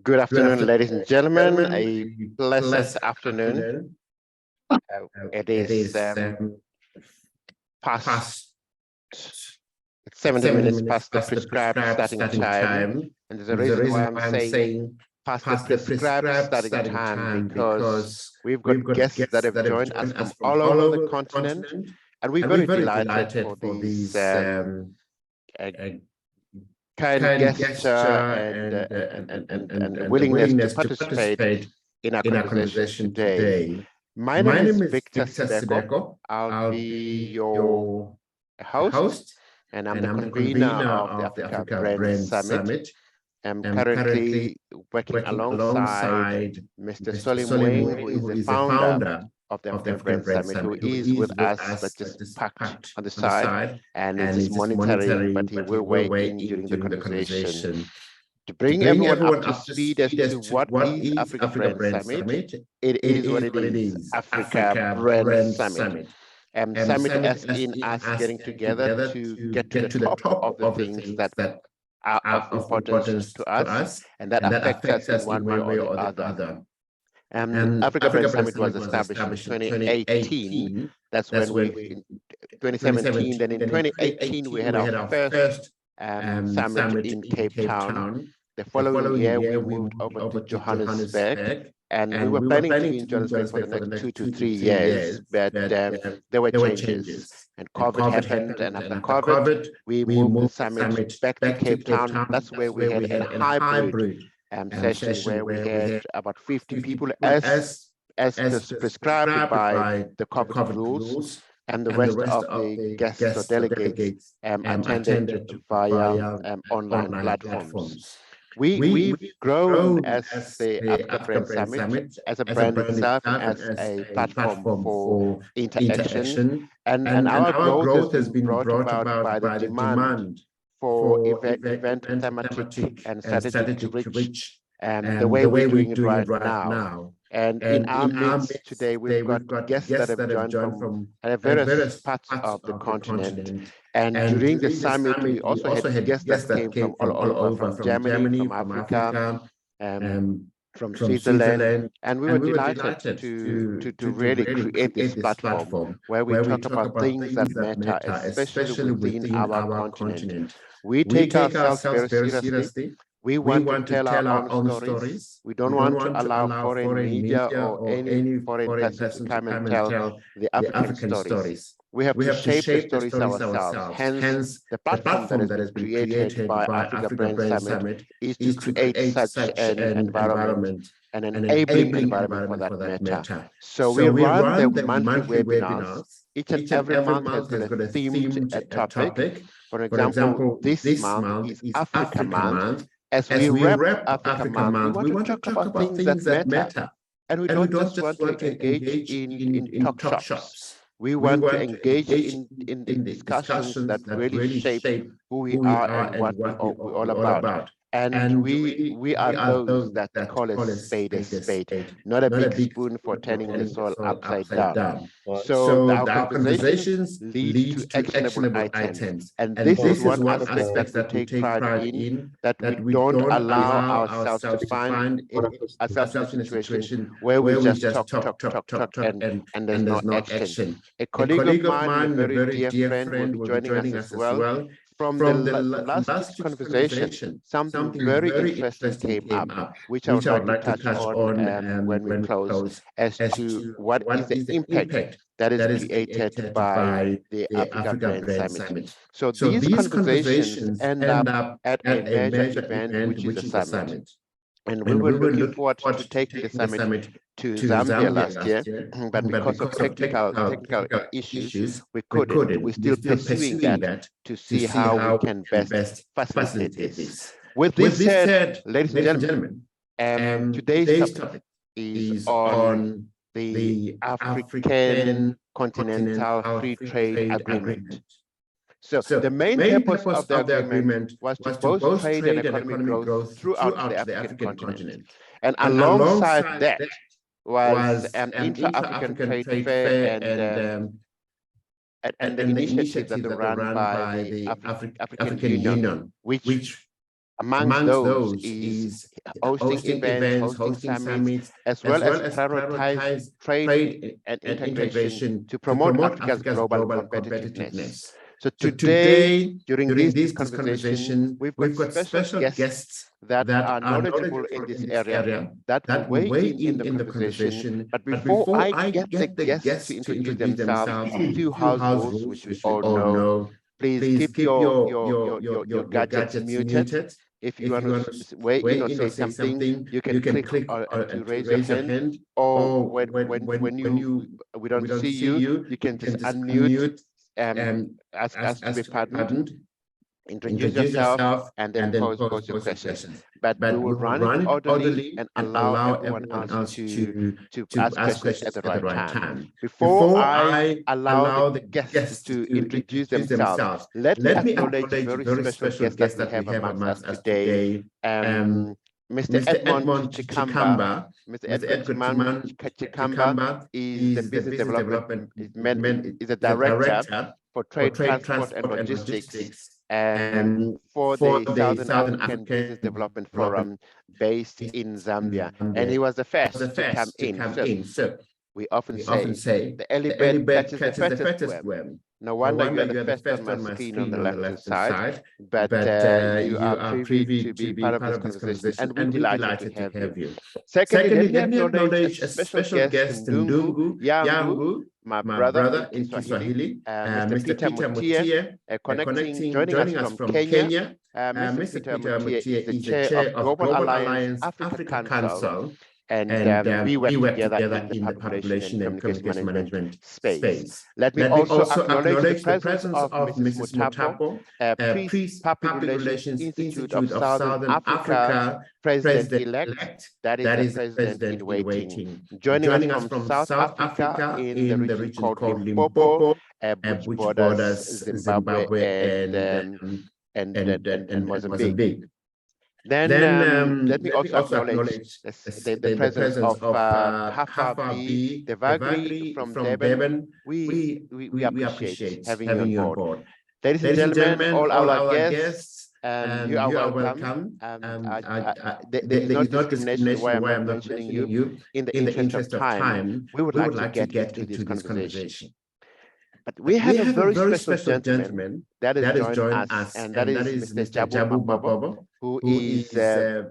Good afternoon, ladies and gentlemen. A blessed afternoon. It is past 70 minutes past the prescribed starting time. And there's a reason why I'm saying past the prescribed starting time, because we've got guests that have joined us from all over the continent. And we're very delighted for these kind gesture and willingness to participate in our conversation today. My name is Victor Sibeko. I'll be your host, and I'm the convener of the Africa Brand Summit. I'm currently working alongside Mr. Moeng, who is the founder of the Africa Brand Summit, who is with us, but just packed on the side and is just monitoring, but he will weigh in during the conversation. To bring everyone up to speed as to what is Africa Brand Summit, it is what it is, Africa Brand Summit. Summit as in us getting together to get to the top of the things that are of importance to us and that affect us in one way or the other. Africa Brand Summit was established in 2018. That's when in 2017, then in 2018, we had our first summit in Cape Town. The following year, we moved over to Johannesburg, and we were planning to be in Johannesburg for the next 2 to 3 years, but there were changes, and COVID happened, and after COVID, we moved the summit back to Cape Town. That's where we had a hybrid session where we had about 50 people as prescribed by the COVID rules, and the rest of the guests or delegates attended via online platforms. We've grown as the Africa Brand Summit, as a brand itself, and as a platform for interaction. And our growth has been brought about by the demand for event thematic and strategic reach, the way we're doing it right now. And in our midst today, we've got guests that have joined from various parts of the continent. And during the summit, we also had guests that came from all over, from Germany, from Africa, from Switzerland, and we were delighted to really create this platform where we talk about things that matter, especially within our continent. We take ourselves very seriously. We want to tell our own stories. We don't want to allow foreign media or any foreign person to come and tell the African stories. We have to shape the stories ourselves. Hence, the platform that has been created by Africa Brand Summit is to create such an environment, an enabling environment for that matter. So we run the monthly webinars. Each and every month has got a themed topic. For example, this month is Africa Month. As we wrap Africa Month, we want to talk about things that matter. And we don't just want to engage in talk shops. We want to engage in discussions that really shape who we are and what we're all about. And we are those that call a spade, not a big spoon for turning the soil upside down. So our conversations lead to actionable items. And this is one aspect that we take pride in, that we don't allow ourselves to find ourselves in a situation where we just talk, and there's no action. A colleague of mine, a very dear friend, will be joining us as well. From the last week's conversation, something very interesting came up, which I would like to touch on when we close, as to what is the impact that is created by the Africa Brand Summit. So these conversations end up at a major event, which is the summit. And we were looking forward to taking the summit to Zambia last year, but because of technical issues, we couldn't. We're still pursuing that to see how we can best facilitate this. With this said, ladies and gentlemen, today's topic is on the African Continental Free Trade Agreement. So the main purpose of the agreement was to both trade and economic growth throughout the African continent. And alongside that was an Intra-African trade fair and the initiatives that were run by the African Union, which Amongst those is hosting events, hosting summits, as well as prioritize trade and integration to promote Africa's global competitiveness. So today, during this conversation, we've got special guests that are knowledgeable in this area that will weigh in the conversation. But before I get the guests to introduce themselves, a few house rules which we all know. Please keep your gadgets muted. If you want to weigh in or say something, you can click to raise your hand, or when we don't see you, you can just unmute, ask to be pardoned, introduce yourself, and then pose your questions. But we will run it orderly and allow everyone else to ask questions at the right time. Before I allow the guests to introduce themselves, let me acknowledge a very special guest that we have amongst us today. Mr. Edmond Chikamba. Mr. Edmond Chikamba is the business development, is the director for trade, transport, and logistics, and for the Southern African Business Development Forum based in Zambia. And he was the first to come in. So we often say the early bird catches the fattest worm. No wonder you are the first on my screen on the left-hand side, but you are privy to be part of this conversation, and we're delighted to have you. Secondly, let me acknowledge a special guest, Ndungu Yangu, my brother in Kiswahili, Mr. Peter Mutie, joining us from Kenya. Mr. Peter Mutie is the chair of Global Alliance Africa Council. And we work together in the population and communication management space. Let me also acknowledge the presence of Mrs. Mutapo, Priest Public Relations Institute of Southern Africa, President-elect, that is the President in waiting. Joining us from South Africa in the region called Limpopo, which borders Zimbabwe and Mozambique. Then let me also acknowledge the presence of Hafa, the Vagri from Durban. We appreciate having you on board. Ladies and gentlemen, all our guests, you are welcome. There is no discrimination why I'm not mentioning you. In the interest of time, we would like to get into this conversation. But we have a very special gentleman that has joined us, and that is Mr. Jabu Mabobo, who is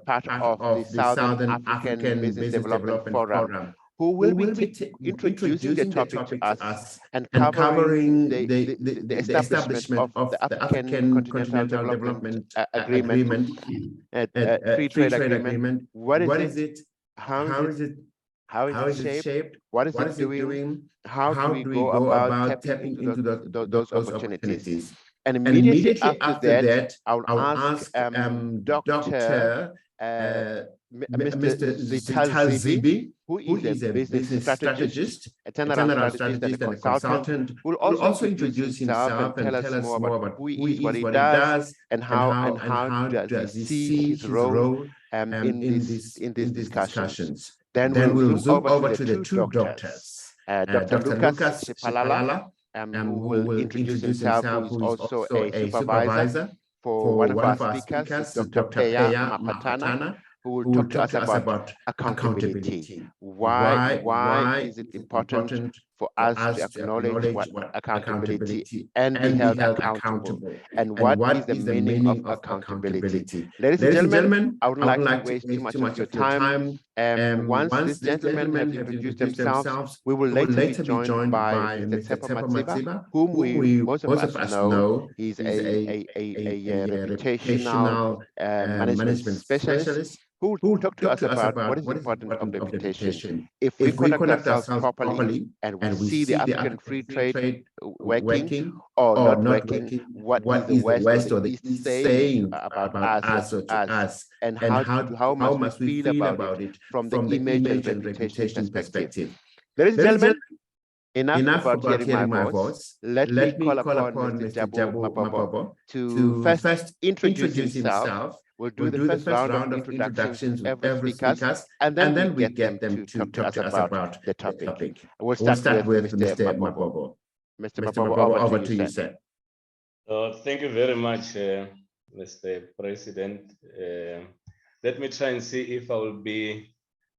part of the Southern African Business Development Forum, who will be introducing the topic to us and covering the establishment of the African Continental Development Agreement, Free Trade Agreement. What is it? How is it shaped? What is it doing? How do we go about tapping into those opportunities? And immediately after that, I'll ask Dr. Mr. Zitha, who is a business strategist, a turnaround strategist and a consultant, who will also introduce himself and tell us more about who he is, what he does, and how does he see his role in these discussions. Then we'll zoom over to the two doctors. Dr. Lucas Shipalana, who will introduce himself, who is also a supervisor for one of our speakers, Dr. Pheyaa Makgwathana, who will talk to us about accountability. Why is it important for us to acknowledge what accountability and be held accountable? And what is the meaning of accountability? Ladies and gentlemen, I wouldn't like to waste too much of your time. Once these gentlemen have introduced themselves, we will later be joined by Mr. Matsiba, whom most of us know. He's a reputational management specialist, who will talk to us about what is the importance of reputation. If we conduct ourselves properly and we see the African free trade working or not working, what is the West or the East saying about us or to us, and how must we feel about it from the image and reputation perspective. Ladies and gentlemen, enough about hearing my voice. Let me call upon Mr. Jabu Mabobo to first introduce himself. We'll do the first round of introductions with every speaker, and then we get them to talk to us about the topic. We'll start with Mr. Mabobo. Mr. Mabobo, over to you, sir. Thank you very much, Mr. President. Let me try and see if I will be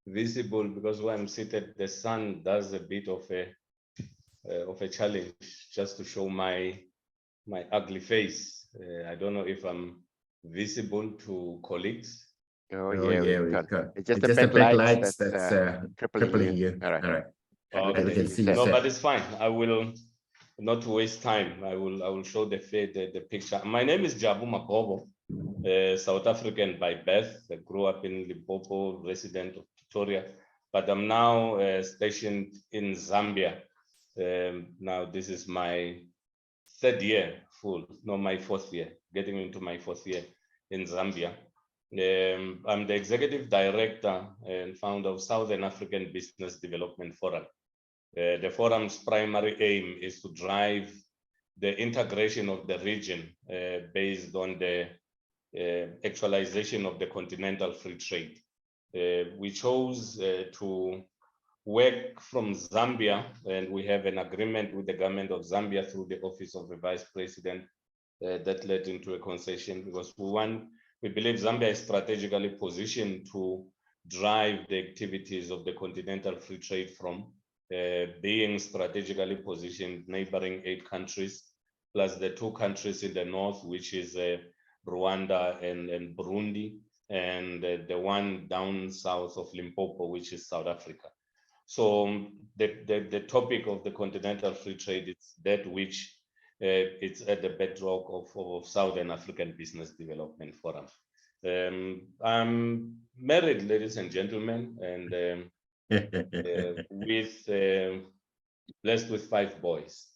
visible, because where I'm seated, the sun does a bit of a challenge just to show my ugly face. I don't know if I'm visible to colleagues. Oh yeah, we can. It's just the backlights that's crippling you. All right. Okay. No, but it's fine. I will not waste time. I will show the picture. My name is Jabu Mabobo, South African by birth. I grew up in Limpopo, resident of Pretoria, but I'm now stationed in Zambia. Now this is my third year full, no, my fourth year, getting into my fourth year in Zambia. I'm the executive director and founder of Southern African Business Development Forum. The forum's primary aim is to drive the integration of the region based on the actualization of the continental free trade. We chose to work from Zambia, and we have an agreement with the government of Zambia through the Office of the Vice President that led into a concession, because we believe Zambia is strategically positioned to drive the activities of the continental free trade from being strategically positioned neighboring 8 countries, plus the 2 countries in the north, which is Rwanda and Burundi, and the one down south of Limpopo, which is South Africa. So the topic of the continental free trade is that which it's at the bedrock of Southern African Business Development Forum. I'm married, ladies and gentlemen, and blessed with 5 boys.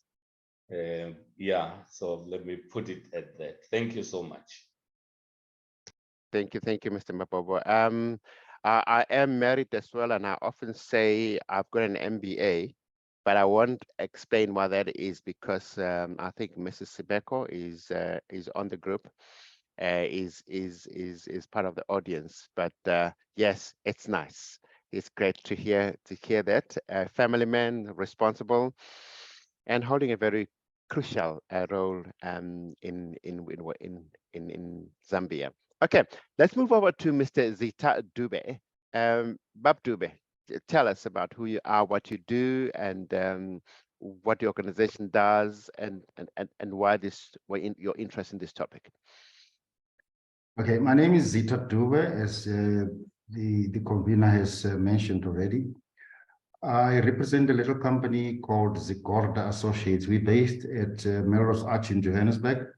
Yeah, so let me put it at that. Thank you so much. Thank you, Mr. Mabobo. I am married as well, and I often say I've got an MBA, but I won't explain why that is, because I think Mrs. Sibeko is on the group, is part of the audience. But yes, it's nice. It's great to hear that family man, responsible, and holding a very crucial role in Zambia. Okay, let's move over to Mr. Zitha Dube. Bab Dube, tell us about who you are, what you do, and what the organization does, and why your interest in this topic. Okay, my name is Zitha Dube, as the convener has mentioned already. I represent a little company called ZIRGORTA Associates. We're based at Melrose Arch in Johannesburg.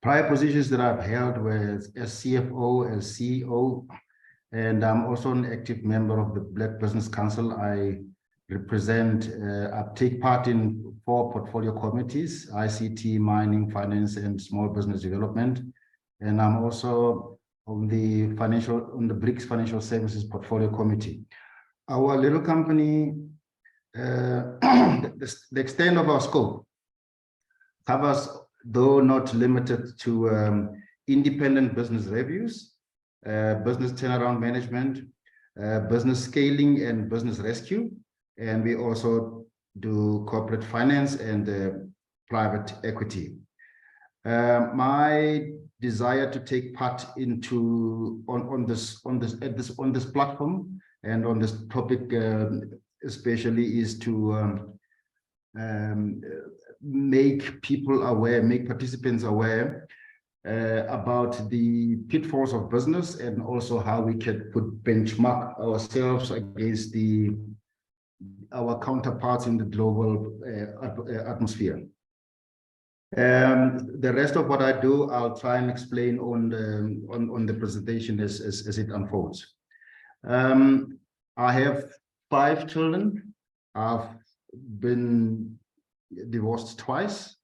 Prior positions that I've held were as CFO, as CEO, and I'm also an active member of the Black Business Council. I take part in 4 portfolio committees: ICT, mining, finance, and small business development. And I'm also on the BRICS Financial Services Portfolio Committee. Our little company, the extent of our scope covers, though not limited to, independent business reviews, business turnaround management, business scaling and business rescue. And we also do corporate finance and private equity. My desire to take part on this platform and on this topic especially is to make people aware, make participants aware about the pitfalls of business, and also how we could benchmark ourselves against our counterparts in the global atmosphere. The rest of what I do, I'll try and explain on the presentation as it unfolds. I have 5 children. I've been divorced twice.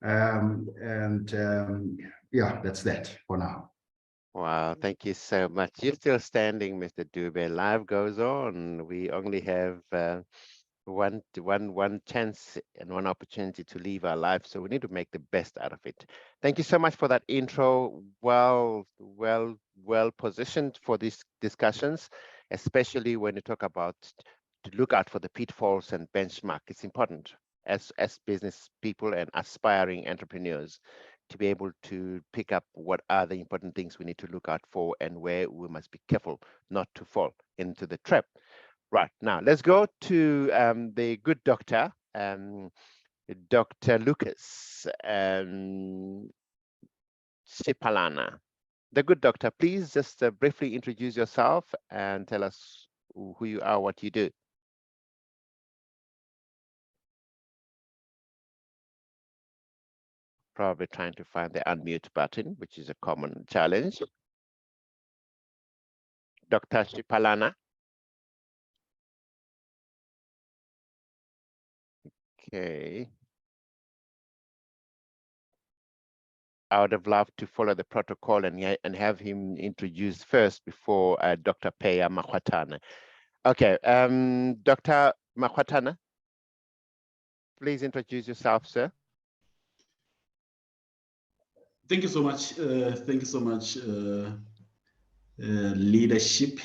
Yeah, that's that for now. Wow, thank you so much. You're still standing, Mr. Dube. Life goes on. We only have one chance and one opportunity to live our life, so we need to make the best out of it. Thank you so much for that intro. Well positioned for these discussions, especially when you talk about to look out for the pitfalls and benchmark. It's important as business people and aspiring entrepreneurs to be able to pick up what are the important things we need to look out for and where we must be careful not to fall into the trap. Right, now let's go to the good doctor, Dr. Lucas Shipalana. The good doctor, please just briefly introduce yourself and tell us who you are, what you do. Probably trying to find the unmute button, which is a common challenge. Dr. Shipalana. Okay. I would have loved to follow the protocol and have him introduced first before Dr. Pheyaa Makgwathana. Okay, Dr. Makgwathana, please introduce yourself, sir. Thank you so much. Thank you so much, leadership.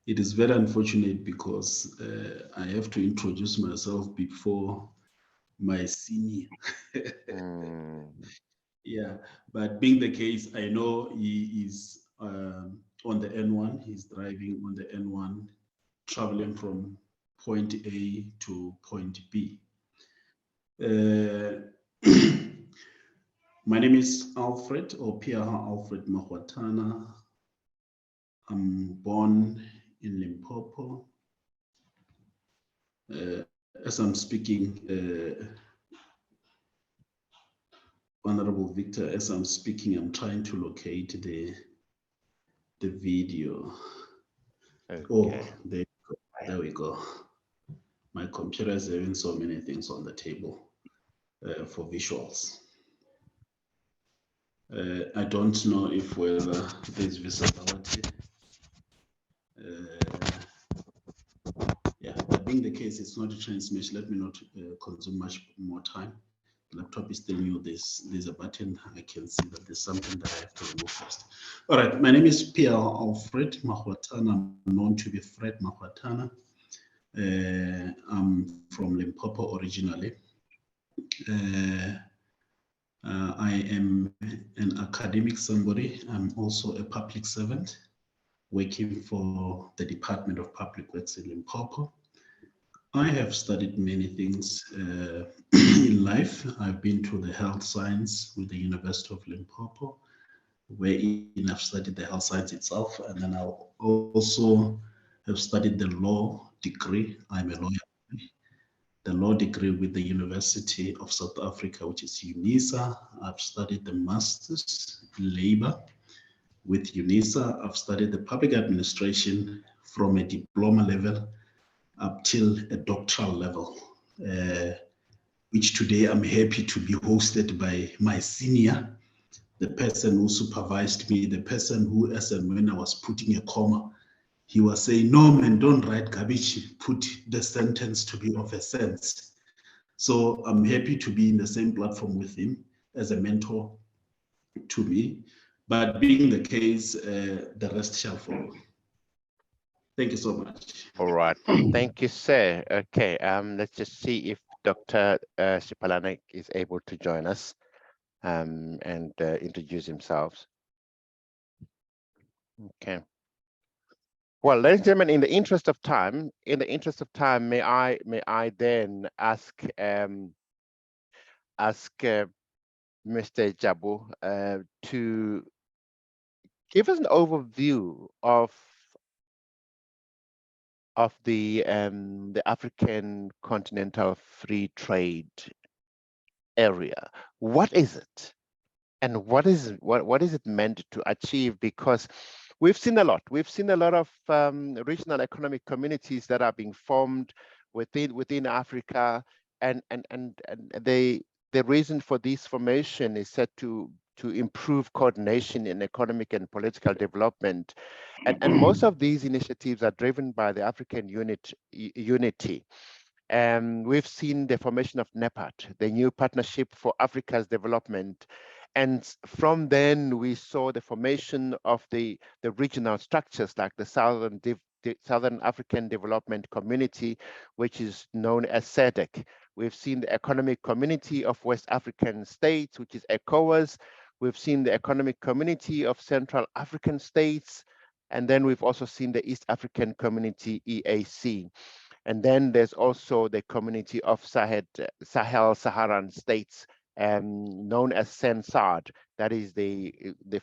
It is very unfortunate because I have to introduce myself before my senior. Yeah, but being the case, I know he is on the N1. He's driving on the N1, traveling from point A to point B. My name is Alfred, or Pheyaa Alfred Makgwathana. I'm born in Limpopo. As I'm speaking, Honorable Victor, as I'm speaking, I'm trying to locate the video. Okay. Oh, there we go. My computer is having so many things on the table for visuals. I don't know if whether there's visibility. Yeah, but being the case, it's not a transmission. Let me not consume much more time. The laptop is telling you there's a button. I can see that there's something that I have to remove first. All right, my name is Pheyaa Alfred Makgwathana. I'm known to be Fred Makgwathana. I'm from Limpopo originally. I am an academic somebody. I'm also a public servant working for the Department of Public Works in Limpopo. I have studied many things in life. I've been to the health science with the University of Limpopo, wherein I've studied the health science itself. And then I also have studied the law degree. I'm a lawyer. The law degree with the University of South Africa, which is UNISA. I've studied the Masters in Labor with UNISA. I've studied the public administration from a diploma level up till a doctoral level, which today I'm happy to be hosted by my senior, the person who supervised me, the person who, as and when I was putting a comma, he was saying, no, man, don't write garbage, put the sentence to be of a sense. So I'm happy to be in the same platform with him as a mentor to me. But being the case, the rest shall follow. Thank you so much. All right, thank you, sir. Okay, let's just see if Dr. Shipalana is able to join us and introduce himself. Okay. Well, ladies and gentlemen, in the interest of time, may I then ask Mr. Jabu to give us an overview of the African Continental Free Trade area. What is it, and what is it meant to achieve? Because we've seen a lot. We've seen a lot of regional economic communities that are being formed within Africa, and the reason for this formation is set to improve coordination in economic and political development, and most of these initiatives are driven by the African unity. We've seen the formation of NEPAD, the New Partnership for Africa's Development. And from then, we saw the formation of the regional structures like the Southern African Development Community, which is known as SADC, We've seen the Economic Community of West African States, which is ECOWAS. We've seen the Economic Community of Central African States. And then we've also seen the East African Community, EAC. And then there's also the Community of Sahel-Saharan States, known as CENSAD, that is the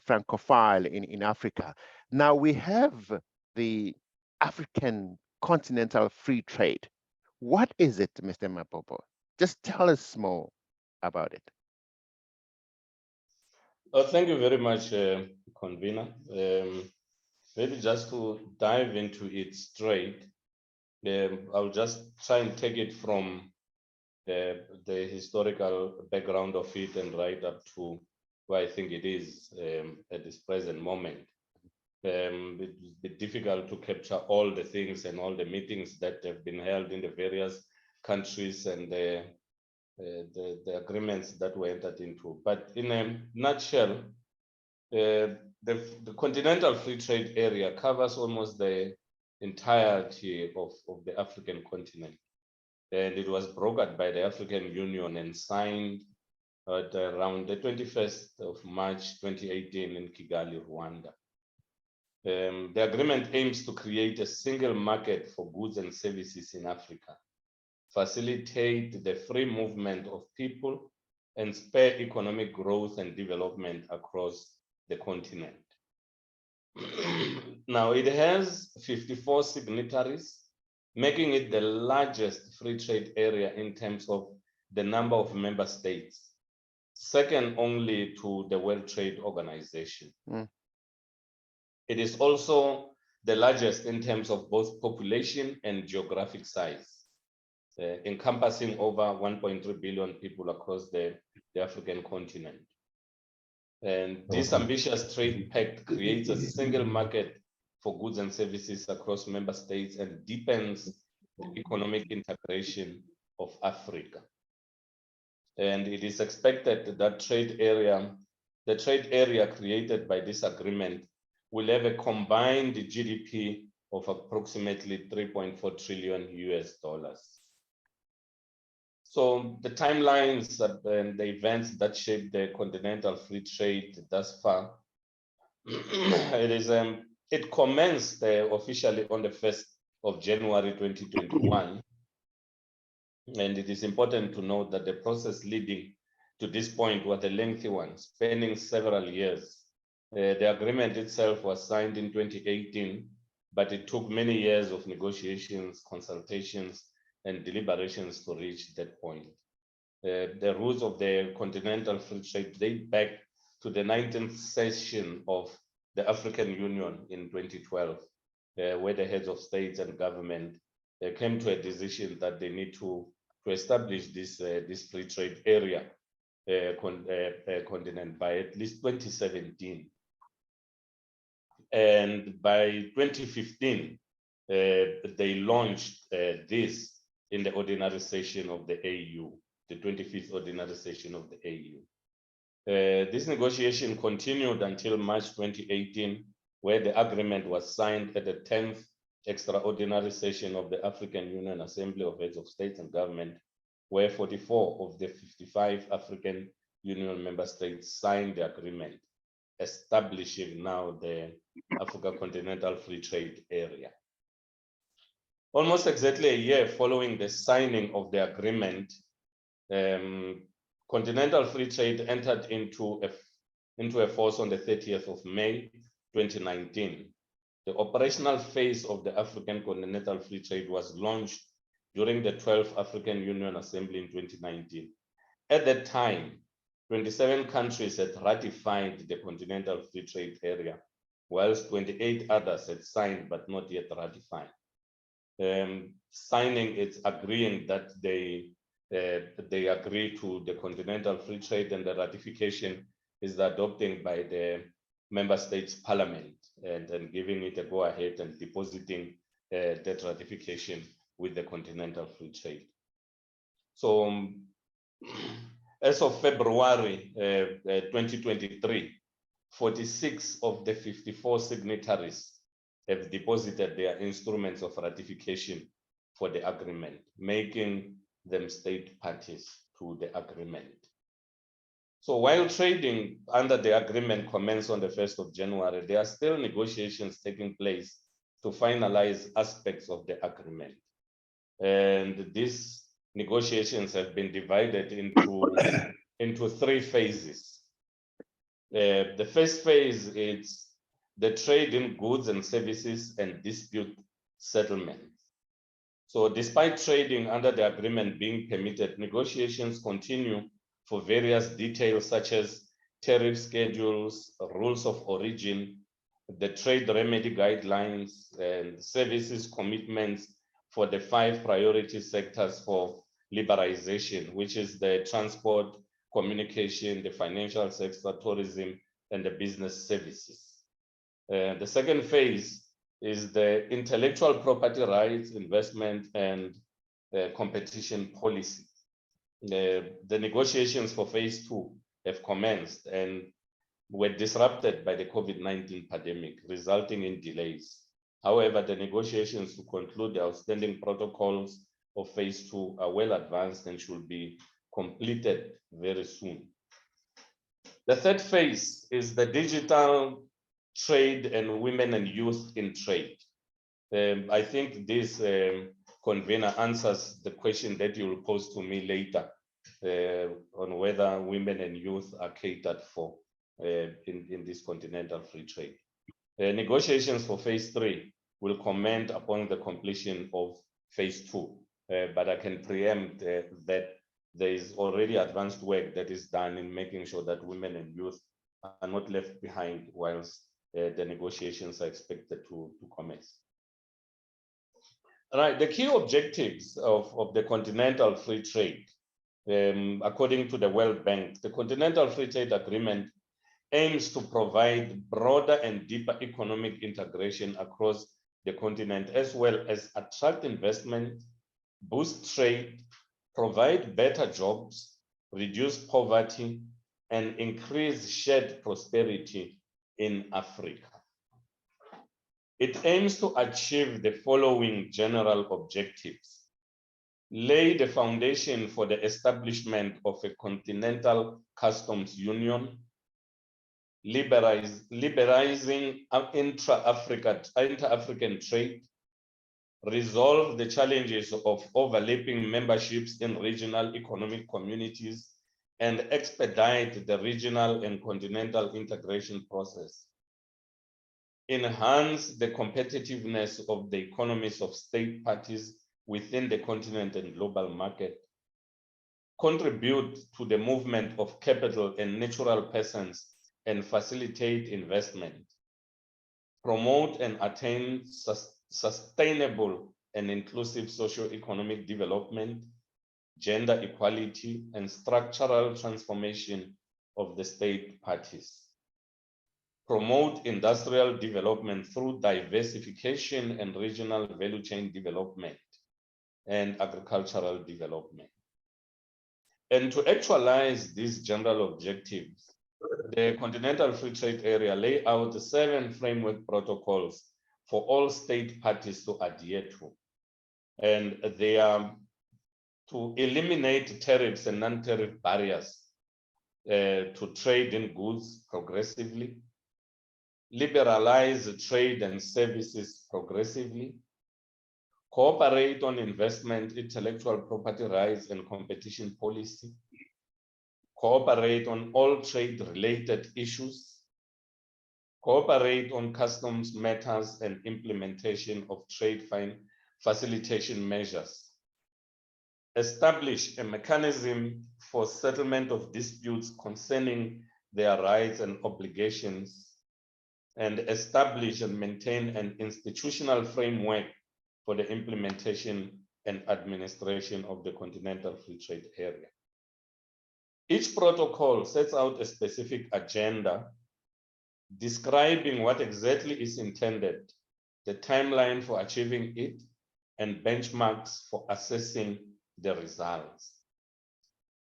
Francophile in Africa. Now we have the African Continental Free Trade. What is it, Mr. Mabobo? Just tell us more about it. Thank you very much, Convener. Maybe just to dive into it straight, I'll just try and take it from the historical background of it and right up to where I think it is at this present moment. It's been difficult to capture all the things and all the meetings that have been held in the various countries and the agreements that were entered into. But in a nutshell, the Continental Free Trade Area covers almost the entirety of the African continent. And it was brokered by the African Union and signed at around the 21st of March 2018 in Kigali, Rwanda. The agreement aims to create a single market for goods and services in Africa, facilitate the free movement of people, and spur economic growth and development across the continent. Now, it has 54 signatories, making it the largest free trade area in terms of the number of member states, second only to the World Trade Organization. It is also the largest in terms of both population and geographic size, encompassing over 1.3 billion people across the African continent. And this ambitious trade pact creates a single market for goods and services across member states and deepens the economic integration of Africa. And it is expected that the trade area created by this agreement will have a combined GDP of approximately $3.4 trillion US. So the timelines and the events that shape the continental free trade thus far, it commenced officially on the 1st of January 2021. And it is important to note that the process leading to this point was a lengthy one, spanning several years. The agreement itself was signed in 2018, but it took many years of negotiations, consultations, and deliberations to reach that point. The rules of the Continental Free Trade date back to the 19th session of the African Union in 2012, where the heads of states and government came to a decision that they need to establish this free trade area continent by at least 2017. And by 2015, they launched this in the ordinary session of the AU, the 25th ordinary session of the AU. This negotiation continued until March 2018, where the agreement was signed at the 10th extraordinary session of the African Union Assembly of Heads of States and Government, where 44 of the 55 African Union member states signed the agreement, establishing now the Africa Continental Free Trade Area. Almost exactly a year following the signing of the agreement, Continental Free Trade entered into a force on the 30th of May, 2019. The operational phase of the African Continental Free Trade was launched during the 12th African Union Assembly in 2019. At that time, 27 countries had ratified the Continental Free Trade Area, whilst 28 others had signed but not yet ratified. Signing, it's agreeing that they agree to the Continental Free Trade, and the ratification is the adopting by the member states parliament and giving it a go ahead and depositing that ratification with the Continental Free Trade. So as of February 2023, 46 of the 54 signatories have deposited their instruments of ratification for the agreement, making them state parties to the agreement. So while trading under the agreement commenced on the 1st of January, there are still negotiations taking place to finalize aspects of the agreement. And these negotiations have been divided into 3 phases. The first phase is the trade in goods and services and dispute settlement. So despite trading under the agreement being permitted, negotiations continue for various details such as tariff schedules, rules of origin, the trade remedy guidelines, and services commitments for the 5 priority sectors for liberalization, which is the transport, communication, the financial sector, tourism, and the business services. The second phase is the intellectual property rights, investment, and competition policy. The negotiations for phase 2 have commenced and were disrupted by the COVID-19 pandemic, resulting in delays. However, the negotiations to conclude the outstanding protocols of phase 2 are well advanced and should be completed very soon. The third phase is the digital trade and women and youth in trade. I think this convener answers the question that you will pose to me later on whether women and youth are catered for in this continental free trade. Negotiations for phase 3 will comment upon the completion of phase 2, but I can preempt that there is already advanced work that is done in making sure that women and youth are not left behind whilst the negotiations are expected to commence. All right, the key objectives of the continental free trade, according to the World Bank, the Continental Free Trade Agreement aims to provide broader and deeper economic integration across the continent, as well as attract investment, boost trade, provide better jobs, reduce poverty, and increase shared prosperity in Africa. It aims to achieve the following general objectives: lay the foundation for the establishment of a continental customs union, liberalizing intra-African trade, resolve the challenges of overlapping memberships in regional economic communities, and expedite the regional and continental integration process, enhance the competitiveness of the economies of state parties within the continent and global market, contribute to the movement of capital and natural persons and facilitate investment, promote and attain sustainable and inclusive socio-economic development, gender equality, and structural transformation of the state parties, promote industrial development through diversification and regional value chain development, and agricultural development. And to actualize these general objectives, the Continental Free Trade Area lay out 7 framework protocols for all state parties to adhere to. And they are to eliminate tariffs and non-tariff barriers to trade in goods progressively, liberalize trade and services progressively, cooperate on investment, intellectual property rights, and competition policy, cooperate on all trade-related issues, cooperate on customs matters and implementation of trade facilitation measures, establish a mechanism for settlement of disputes concerning their rights and obligations, and establish and maintain an institutional framework for the implementation and administration of the Continental Free Trade Area. Each protocol sets out a specific agenda describing what exactly is intended, the timeline for achieving it, and benchmarks for assessing the results.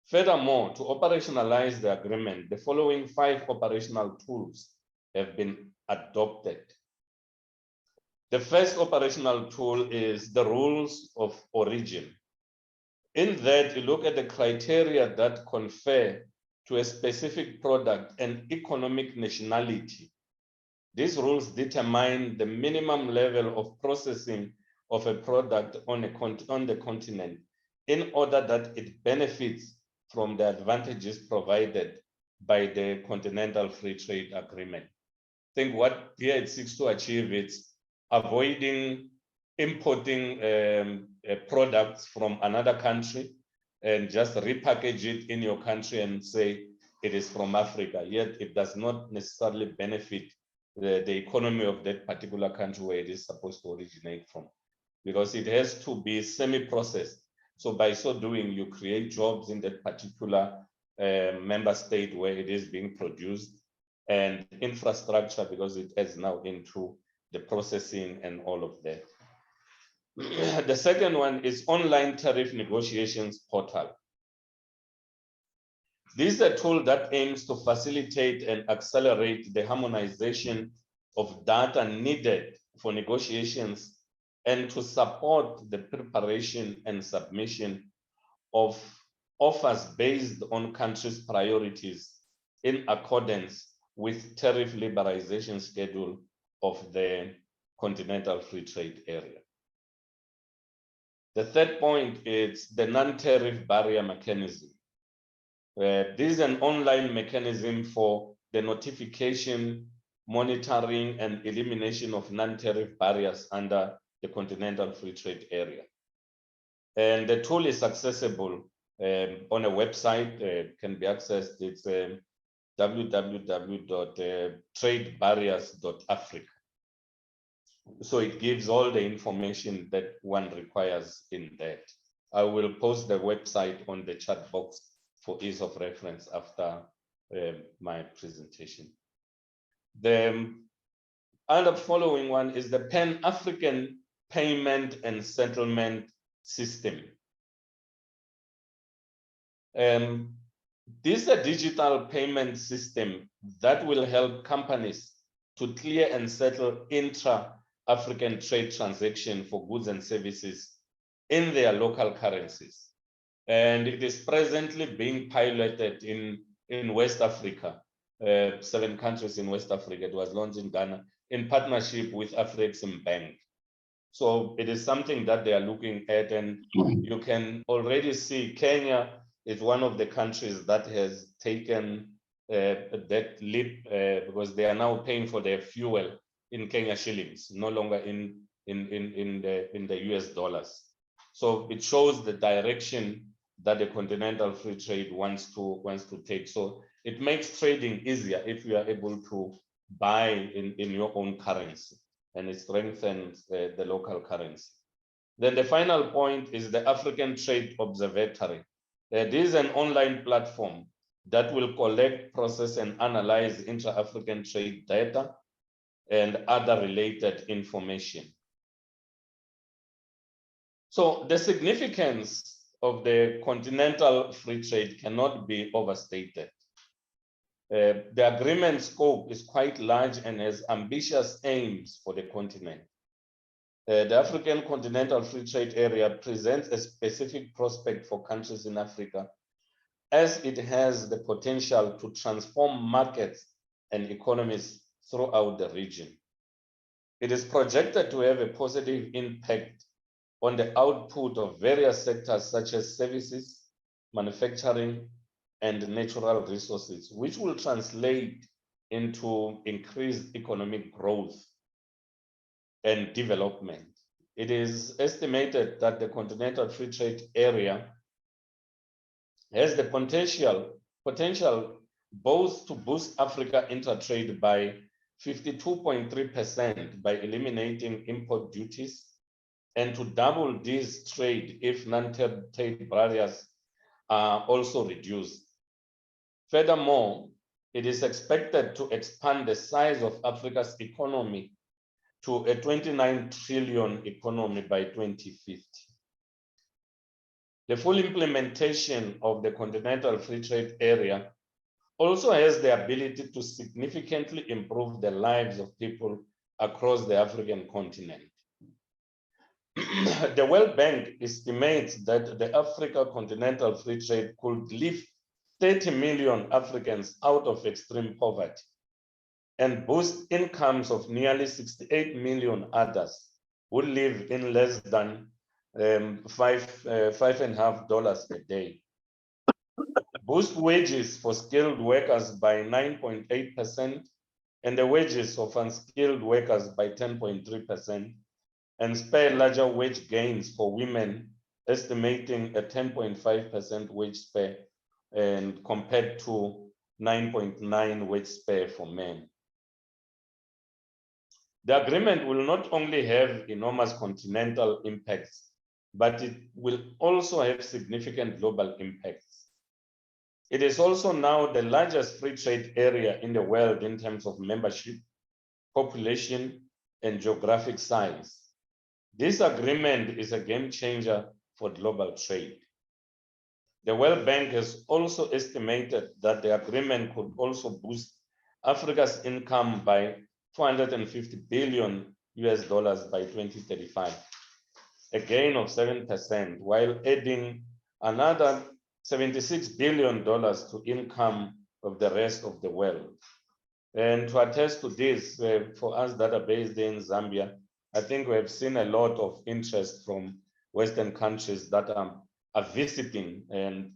Furthermore, to operationalize the agreement, the following 5 operational tools have been adopted. The first operational tool is the rules of origin. In that, you look at the criteria that confer to a specific product an economic nationality. These rules determine the minimum level of processing of a product on the continent in order that it benefits from the advantages provided by the Continental Free Trade Agreement. I think what here it seeks to achieve is avoiding importing products from another country and just repackage it in your country and say it is from Africa, yet it does not necessarily benefit the economy of that particular country where it is supposed to originate from, because it has to be semi-processed. So by so doing, you create jobs in that particular member state where it is being produced, and infrastructure, because it is now into the processing and all of that. The second one is online tariff negotiations portal. This is a tool that aims to facilitate and accelerate the harmonization of data needed for negotiations and to support the preparation and submission of offers based on countries' priorities in accordance with tariff liberalization schedule of the Continental Free Trade Area. The third point is the non-tariff barrier mechanism. This is an online mechanism for the notification, monitoring, and elimination of non-tariff barriers under the Continental Free Trade Area. And the tool is accessible on a website, can be accessed. It's www.tradebarriers.africa. So it gives all the information that one requires in that. I will post the website on the chat box for ease of reference after my presentation. The other following one is the Pan-African Payment and Settlement System. This is a digital payment system that will help companies to clear and settle intra-African trade transactions for goods and services in their local currencies. And it is presently being piloted in West Africa, 7 countries in West Africa. It was launched in Ghana in partnership with Afrexim Bank. So it is something that they are looking at, and you can already see Kenya is one of the countries that has taken that leap because they are now paying for their fuel in Kenya shillings, no longer in the US dollars. So it shows the direction that the Continental Free Trade wants to take. So it makes trading easier if you are able to buy in your own currency, and it strengthens the local currency. Then the final point is the African Trade Observatory. This is an online platform that will collect, process, and analyze intra-African trade data and other related information. So the significance of the Continental Free Trade cannot be overstated. The agreement scope is quite large and has ambitious aims for the continent. The African Continental Free Trade Area presents a specific prospect for countries in Africa, as it has the potential to transform markets and economies throughout the region. It is projected to have a positive impact on the output of various sectors such as services, manufacturing, and natural resources, which will translate into increased economic growth and development. It is estimated that the Continental Free Trade Area has the potential both to boost Africa inter-trade by 52.3% by eliminating import duties, and to double this trade if non-trade barriers are also reduced. Furthermore, it is expected to expand the size of Africa's economy to a 29 trillion economy by 2050. The full implementation of the Continental Free Trade Area also has the ability to significantly improve the lives of people across the African continent. The World Bank estimates that the Africa Continental Free Trade could lift 30 million Africans out of extreme poverty and boost incomes of nearly 68 million others who live in less than $5.50 a day. Boost wages for skilled workers by 9.8% and the wages of unskilled workers by 10.3%, and spare larger wage gains for women, estimating a 10.5% wage spare and compared to 9.9 wage spare for men. The agreement will not only have enormous continental impacts, but it will also have significant global impacts. It is also now the largest free trade area in the world in terms of membership, population, and geographic size. This agreement is a game changer for global trade. The World Bank has also estimated that the agreement could also boost Africa's income by $450 billion by 2035, a gain of 7%, while adding another $76 billion to income of the rest of the world. And to attest to this, for us that are based in Zambia, I think we have seen a lot of interest from Western countries that are visiting and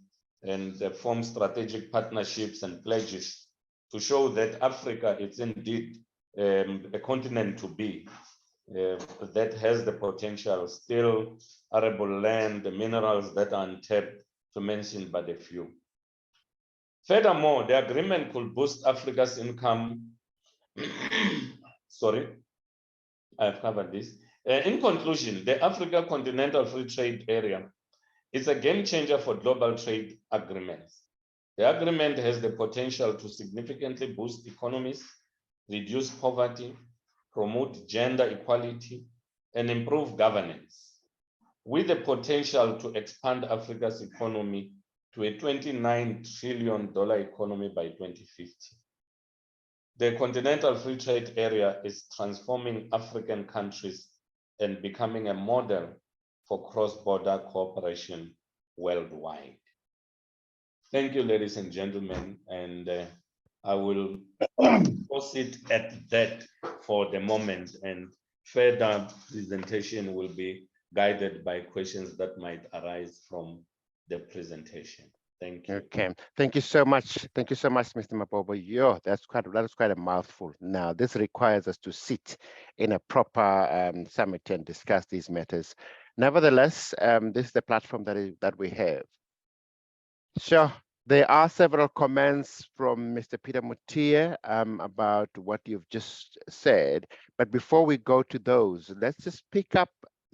form strategic partnerships and pledges to show that Africa is indeed a continent to be, that has the potential, still arable land, the minerals that are untapped, to mention but a few. Furthermore, the agreement could boost Africa's income. Sorry, I've covered this. In conclusion, the Africa Continental Free Trade Area is a game changer for global trade agreements. The agreement has the potential to significantly boost economies, reduce poverty, promote gender equality, and improve governance, with the potential to expand Africa's economy to a $29 trillion economy by 2050. The Continental Free Trade Area is transforming African countries and becoming a model for cross-border cooperation worldwide. Thank you, ladies and gentlemen, and I will pause it at that for the moment, and further presentation will be guided by questions that might arise from the presentation. Thank you. Okay, thank you so much. Thank you so much, Mr. Mabobo. Yeah, that is quite a mouthful. Now, this requires us to sit in a proper summit and discuss these matters. Nevertheless, this is the platform that we have. Sure, there are several comments from Mr. Peter Mutia about what you've just said. But before we go to those, let's just pick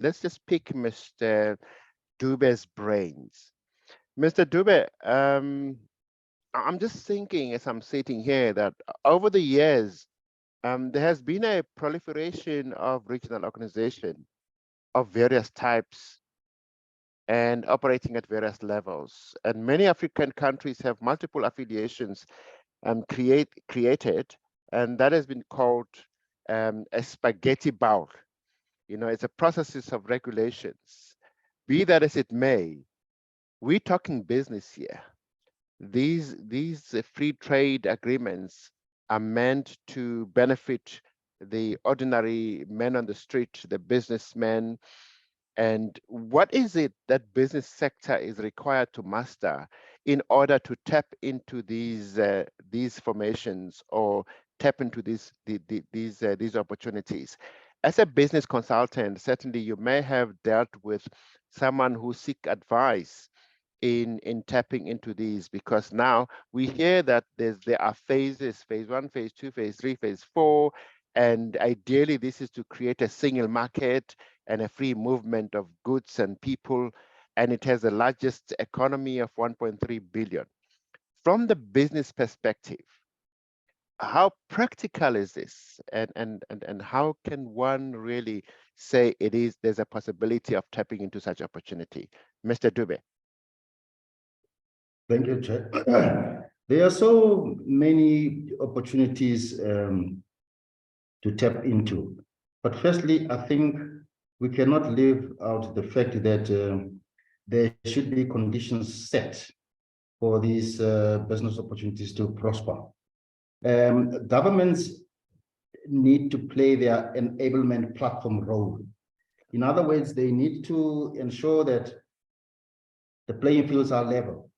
Mr. Dube's brains. Mr. Dube, I'm just thinking as I'm sitting here that over the years, there has been a proliferation of regional organization of various types and operating at various levels. And many African countries have multiple affiliations created, and that has been called a spaghetti bowl. You know, it's a process of regulations. Be that as it may, we're talking business here. These free trade agreements are meant to benefit the ordinary men on the street, the businessmen. And what is it that business sector is required to master in order to tap into these formations or tap into these opportunities? As a business consultant, certainly you may have dealt with someone who seek advice in tapping into these, because now we hear that there are phases, phase 1, phase 2, phase 3, phase 4, and ideally this is to create a single market and a free movement of goods and people, and it has the largest economy of 1.3 billion. From the business perspective, how practical is this, and how can one really say there's a possibility of tapping into such opportunity? Mr. Dube. Thank you, Chair. There are so many opportunities to tap into. But firstly, I think we cannot live out the fact that there should be conditions set for these business opportunities to prosper. Governments need to play their enablement platform role. In other words, they need to ensure that the playing fields are level.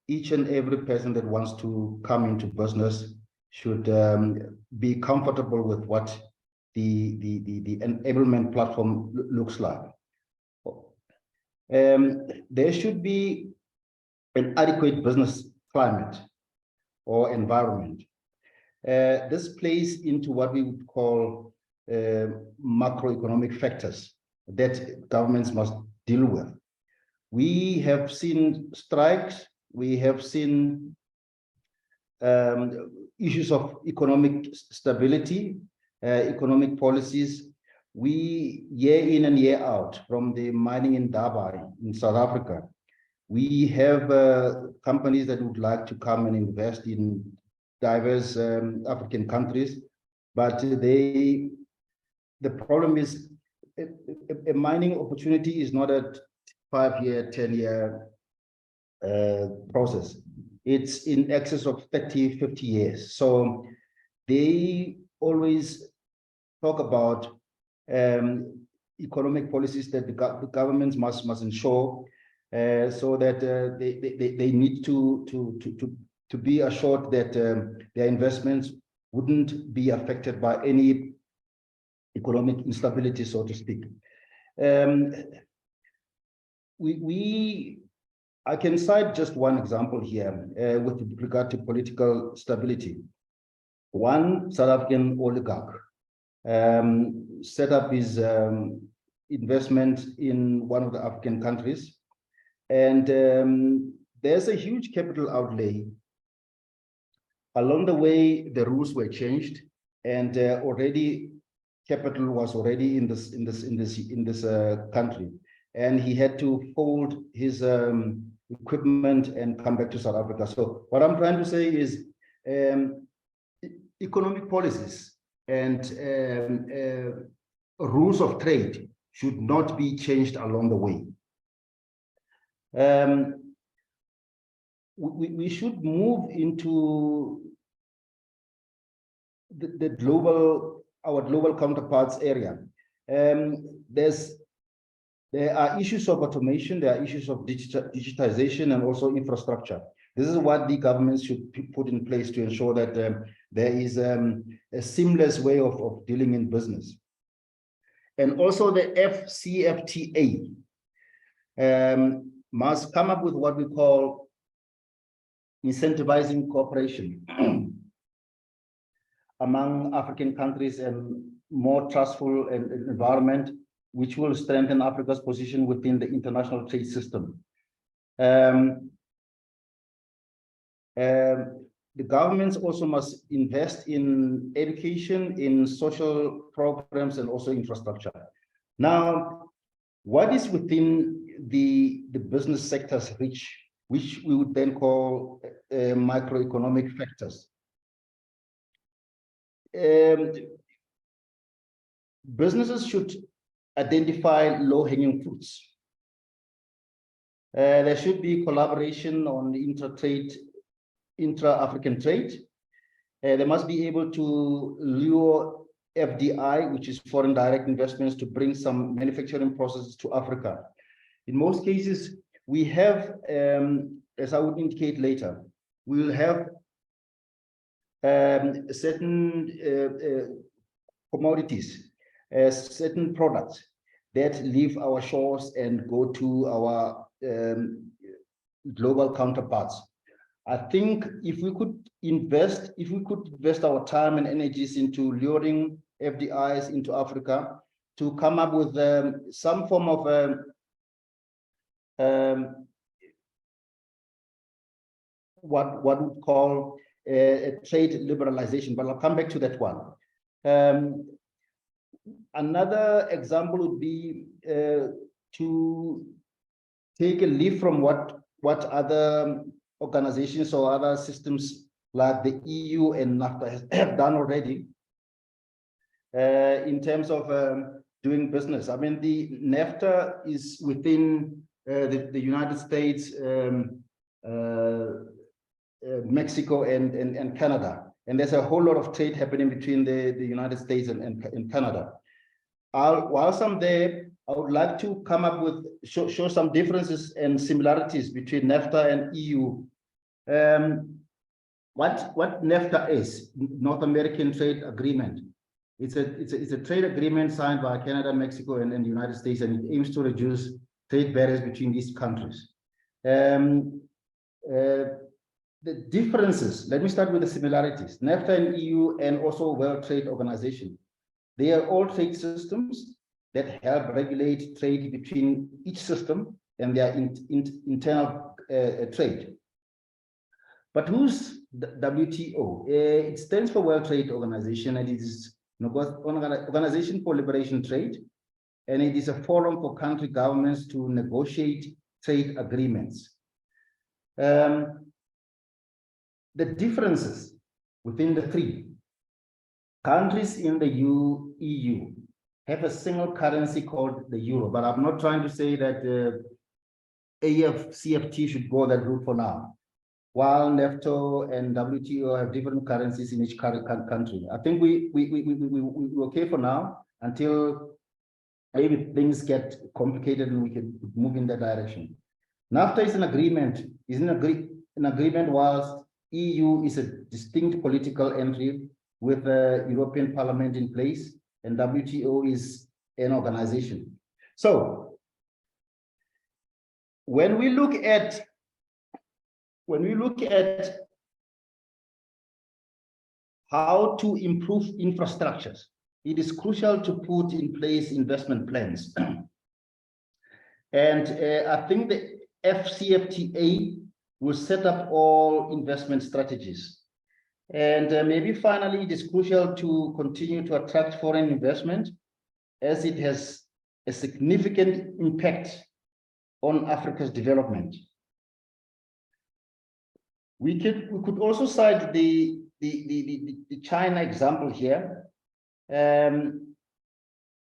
Each and every person that wants to come into business should be comfortable with what the enablement platform looks like. There should be an adequate business climate or environment. This plays into what we would call macroeconomic factors that governments must deal with. We have seen strikes, we have seen issues of economic stability, economic policies. We, year in and year out, from the mining in Dube in South Africa, we have companies that would like to come and invest in diverse African countries, but the problem is a mining opportunity is not a 5-year, 10-year process. It's in excess of 30, 50 years. So they always talk about economic policies that the governments must ensure, so that they need to be assured that their investments wouldn't be affected by any economic instability, so to speak. I can cite just one example here with regard to political stability. One South African oligarch set up his investment in one of the African countries, and there's a huge capital outlay. Along the way, the rules were changed, and already capital was already in this country, and he had to fold his equipment and come back to South Africa. So what I'm trying to say is economic policies and rules of trade should not be changed along the way. We should move into our global counterparts area. There are issues of automation, there are issues of digitization, and also infrastructure. This is what the government should put in place to ensure that there is a seamless way of dealing in business. And also the AfCFTA must come up with what we call incentivizing cooperation among African countries and more trustful environment, which will strengthen Africa's position within the international trade system. The governments also must invest in education, in social programs, and also infrastructure. Now, what is within the business sector's reach, which we would then call microeconomic factors? Businesses should identify low-hanging fruits. There should be collaboration on intra-African trade. They must be able to lure FDI, which is foreign direct investments, to bring some manufacturing processes to Africa. In most cases, we have, as I would indicate later, we will have certain commodities, certain products that leave our shores and go to our global counterparts. I think if we could invest our time and energies into luring FDIs into Africa to come up with some form of what we call a trade liberalization, but I'll come back to that one. Another example would be to take a leaf from what other organizations or other systems like the EU and NAFTA have done already in terms of doing business. I mean, the NAFTA is within the United States, Mexico, and Canada. And there's a whole lot of trade happening between the United States and Canada. Whilst I'm there, I would like to come up with, show some differences and similarities between NAFTA and EU. What NAFTA is, North American Trade Agreement. It's a trade agreement signed by Canada, Mexico, and the United States, and it aims to reduce trade barriers between these countries. The differences, let me start with the similarities. NAFTA and EU, and also World Trade Organization. They are all trade systems that help regulate trade between each system and their internal trade. But who's the WTO? It stands for World Trade Organization, and it is Organization for Liberation Trade, and it is a forum for country governments to negotiate trade agreements. The differences within the three countries in the EU have a single currency called the euro, but I'm not trying to say that AfCFTA should go that route for now. While NAFTA and WTO have different currencies in each country, I think we're okay for now until maybe things get complicated and we can move in that direction. NAFTA is an agreement, an agreement whilst EU is a distinct political entry with the European Parliament in place, and WTO is an organization. So when we look at how to improve infrastructures, it is crucial to put in place investment plans. And I think the AfCFTA will set up all investment strategies. And maybe finally, it is crucial to continue to attract foreign investment, as it has a significant impact on Africa's development. We could also cite the China example here.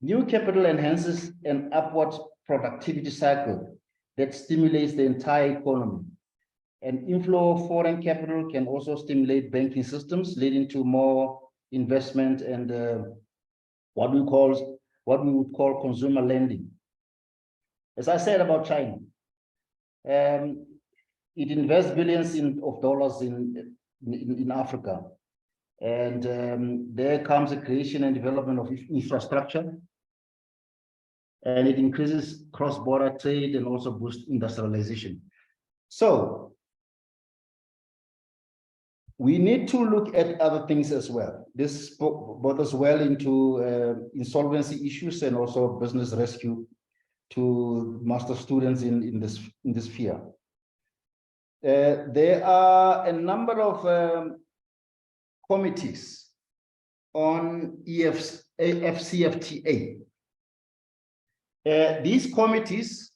New capital enhances an upward productivity cycle that stimulates the entire economy. An inflow of foreign capital can also stimulate banking systems, leading to more investment and what we would call consumer lending. As I said about China, it invests billions of dollars in Africa, and there comes a creation and development of infrastructure, and it increases cross-border trade and also boosts industrialization. So we need to look at other things as well. This brought us well into insolvency issues and also business rescue to master students in this sphere. There are a number of committees on AfCFTA. These committees,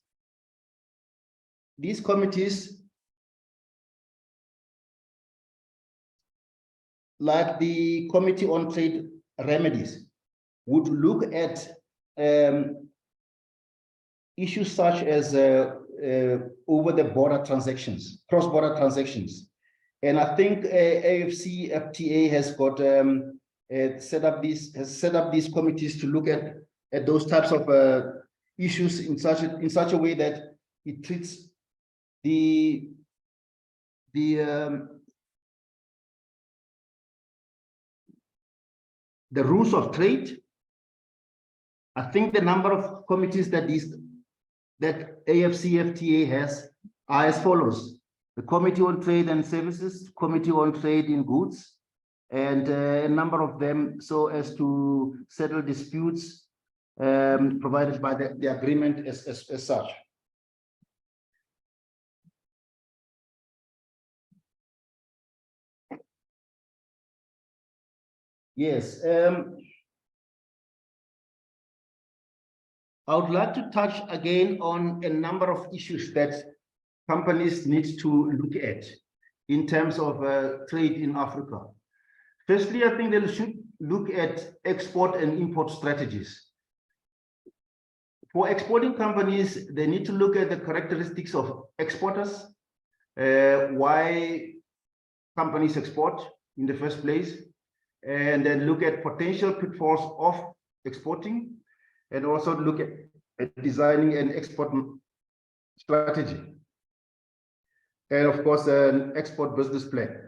like the Committee on Trade Remedies, would look at issues such as over-the-border transactions, cross-border transactions. And I think AfCFTA has got set up these committees to look at those types of issues in such a way that it treats the rules of trade. I think the number of committees that AfCFTA has are as follows: the Committee on Trade and Services, Committee on Trade in Goods, and a number of them so as to settle disputes provided by the agreement as such. Yes, I would like to touch again on a number of issues that companies need to look at in terms of trade in Africa. Firstly, I think they should look at export and import strategies. for exporting companies, they need to look at the characteristics of exporters, why companies export in the first place, and then look at potential pitfalls of exporting, and also look at designing an export strategy. And of course, an export business plan.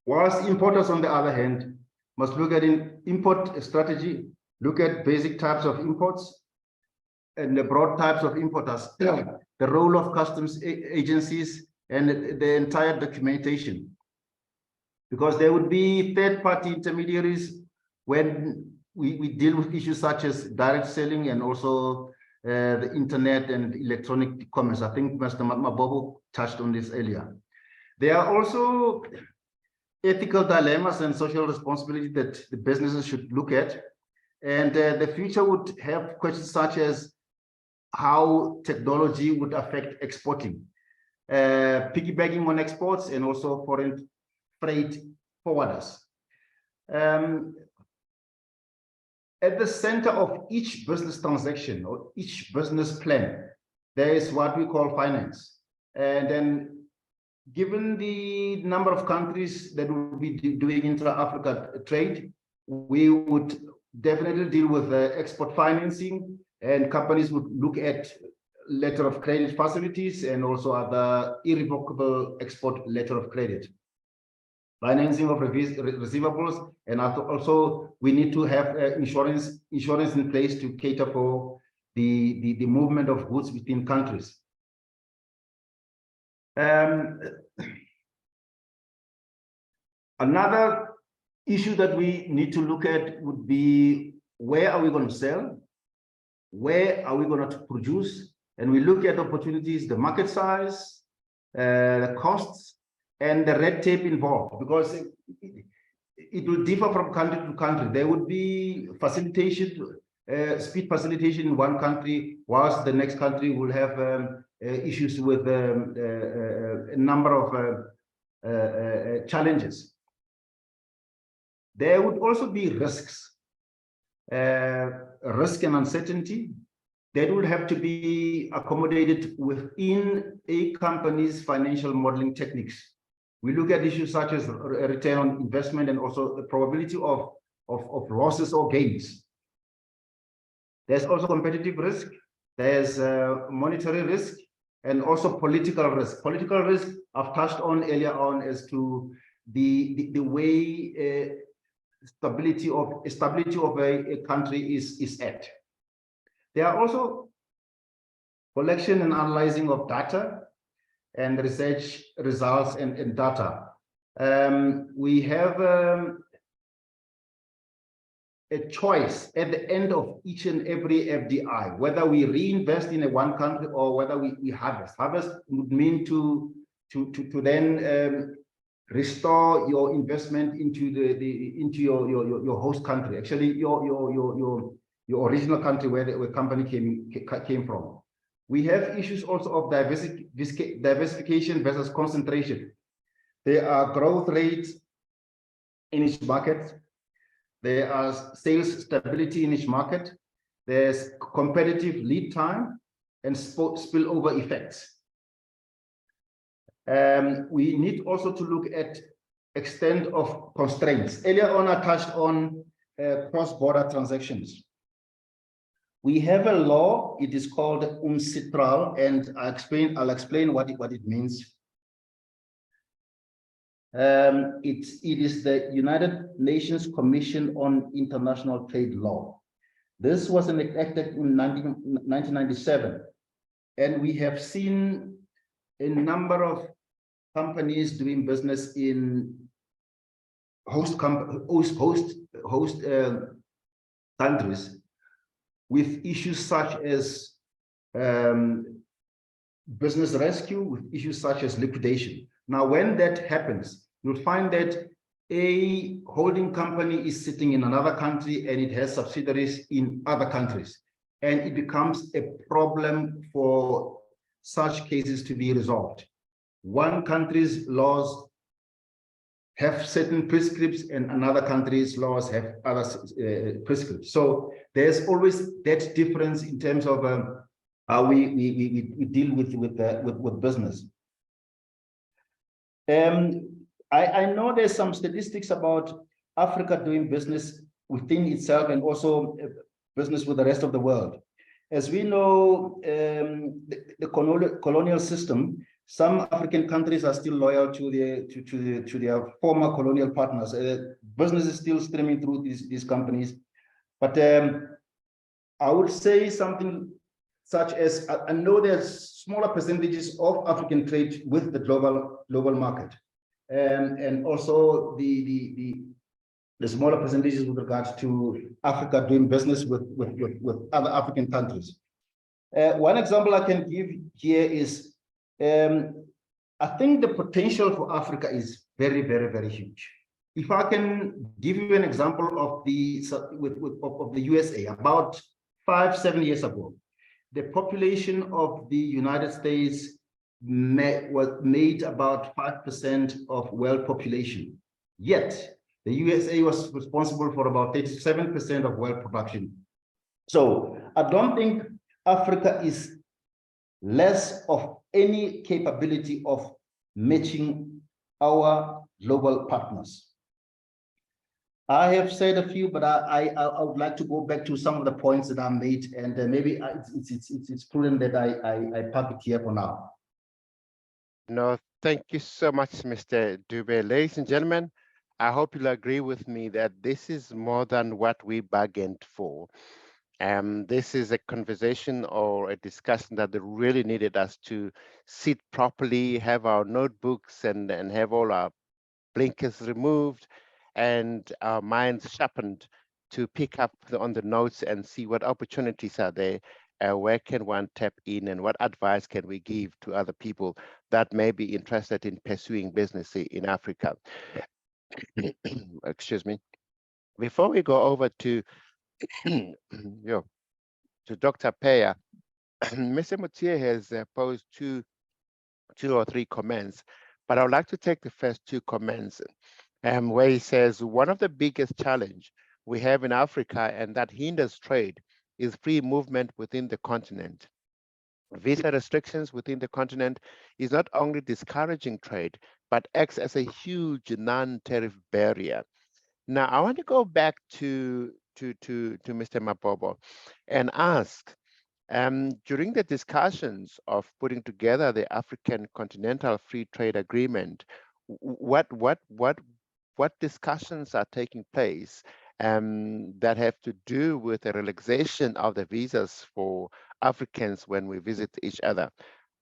Whilst importers, on the other hand, must look at an import strategy, look at basic types of imports and the broad types of importers, the role of customs agencies, and the entire documentation. Because there would be third-party intermediaries when we deal with issues such as direct selling and also the internet and electronic commerce. I think Mr. Mabobo touched on this earlier. There are also ethical dilemmas and social responsibility that the businesses should look at. And the future would have questions such as how technology would affect exporting, piggybacking on exports, and also foreign freight forwarders. At the center of each business transaction or each business plan, there is what we call finance. And then given the number of countries that will be doing intra-Africa trade, we would definitely deal with export financing, and companies would look at letter of credit facilities and also other irrevocable export letter of credit. Financing of receivables, and also we need to have insurance in place to cater for the movement of goods between countries. Another issue that we need to look at would be, where are we going to sell? Where are we going to produce? And we look at opportunities, the market size, the costs, and the red tape involved, because it will differ from country to country. There would be facilitation, speed facilitation in one country, whilst the next country will have issues with a number of challenges. There would also be risks, risk and uncertainty that would have to be accommodated within a company's financial modeling techniques. We look at issues such as return on investment and also the probability of losses or gains. There's also competitive risk, there's monetary risk, and also political risk. Political risk I've touched on earlier on as to the way stability of a country is at. There are also collection and analyzing of data and research results and data. We have a choice at the end of each and every FDI, whether we reinvest in one country or whether we harvest. Harvest would mean to then restore your investment into your host country, actually your original country where the company came from. We have issues also of diversification versus concentration. There are growth rates in each market. There are sales stability in each market. There's competitive lead time and spillover effects. We need also to look at extent of constraints. Earlier on, I touched on cross-border transactions. We have a law, it is called UNCITRAL, and I'll explain what it means. It is the United Nations Commission on International Trade Law. This was enacted in 1997, and we have seen a number of companies doing business in host countries with issues such as business rescue, with issues such as liquidation. Now, when that happens, you'll find that a holding company is sitting in another country and it has subsidiaries in other countries. And it becomes a problem for such cases to be resolved. One country's laws have certain prescripts and another country's laws have other prescripts. So there's always that difference in terms of how we deal with business. I know there's some statistics about Africa doing business within itself and also business with the rest of the world. As we know, the colonial system, some African countries are still loyal to their former colonial partners. Business is still streaming through these companies. But I would say something such as, I know there's smaller percentages of African trade with the global market. And also the smaller percentages with regards to Africa doing business with other African countries. One example I can give here is, I think the potential for Africa is very, very, very huge. If I can give you an example of the USA, about 5-7 years ago, the population of the United States made about 5% of world population. Yet, the USA was responsible for about 37% of world production. So I don't think Africa is less of any capability of matching our global partners. I have said a few, but I would like to go back to some of the points that I made, and maybe it's prudent that I park it here for now. No, thank you so much, Mr. Dube. Ladies and gentlemen, I hope you'll agree with me that this is more than what we bargained for. This is a conversation or a discussion that really needed us to sit properly, have our notebooks and have all our blinkers removed and our minds sharpened to pick up on the notes and see what opportunities are there, where can one tap in, and what advice can we give to other people that may be interested in pursuing business in Africa. Excuse me. Before we go over to Dr. Pheyaa, Mr. Motier has posed two or three comments, but I would like to take the first two comments where he says, one of the biggest challenge we have in Africa and that hinders trade is free movement within the continent. Visa restrictions within the continent is not only discouraging trade, but acts as a huge non-tariff barrier. Now, I want to go back to Mr. Mabobo and ask, during the discussions of putting together the African Continental Free Trade Agreement, what discussions are taking place that have to do with the relaxation of the visas for Africans when we visit each other?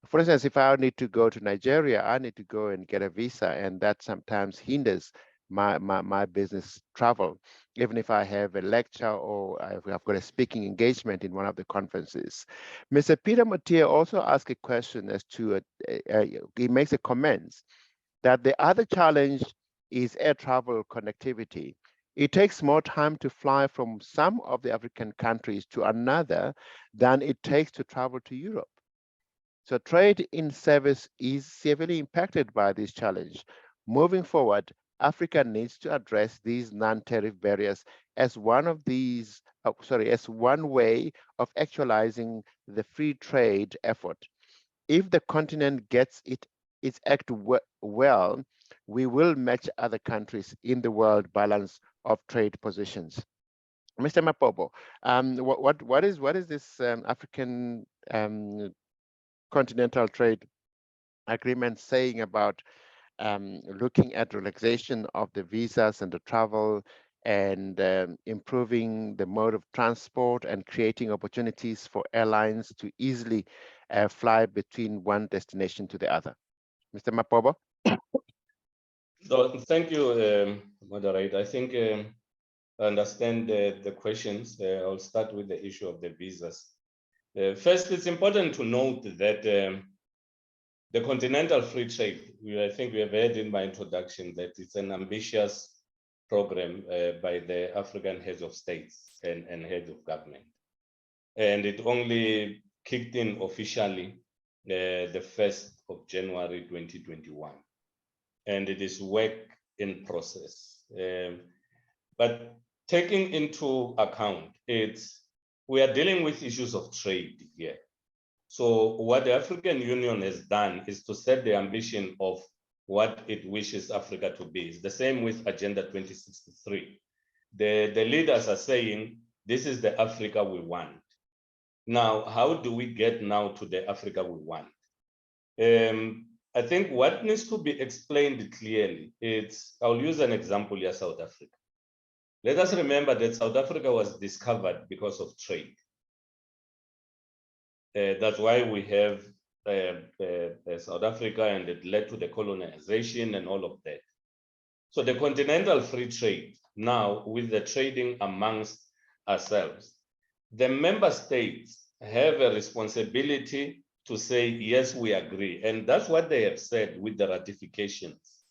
For instance, if I need to go to Nigeria, I need to go and get a visa, and that sometimes hinders my business travel, even if I have a lecture or I've got a speaking engagement in one of the conferences. Mr. Peter Motier also asked a question as to, he makes a comment that the other challenge is air travel connectivity. It takes more time to fly from some of the African countries to another than it takes to travel to Europe. So trade in service is severely impacted by this challenge. Moving forward, Africa needs to address these non-tariff barriers as one of these, as one way of actualizing the free trade effort. If the continent gets its act well, we will match other countries in the world balance of trade positions. Mr. Mabobo, what is this African Continental Trade Agreement saying about looking at relaxation of the visas and the travel and improving the mode of transport and creating opportunities for airlines to easily fly between one destination to the other? Mr. Mabobo? So, thank you, moderator. I think I understand the questions. I'll start with the issue of the visas. First, it's important to note that the Continental Free Trade, I think we have heard in my introduction that it's an ambitious program by the African heads of states and heads of government. And it only kicked in officially the 1st of January 2021. And it is work in process. But taking into account, we are dealing with issues of trade here. So what the African Union has done is to set the ambition of what it wishes Africa to be. It's the same with Agenda 2063. The leaders are saying, this is the Africa we want. Now, how do we get now to the Africa we want? I think what needs to be explained clearly, I'll use an example here, South Africa. Let us remember that South Africa was discovered because of trade. That's why we have South Africa, and it led to the colonization and all of that. So the continental free trade, now with the trading amongst ourselves, the member states have a responsibility to say, yes, we agree. And that's what they have said with the ratifications.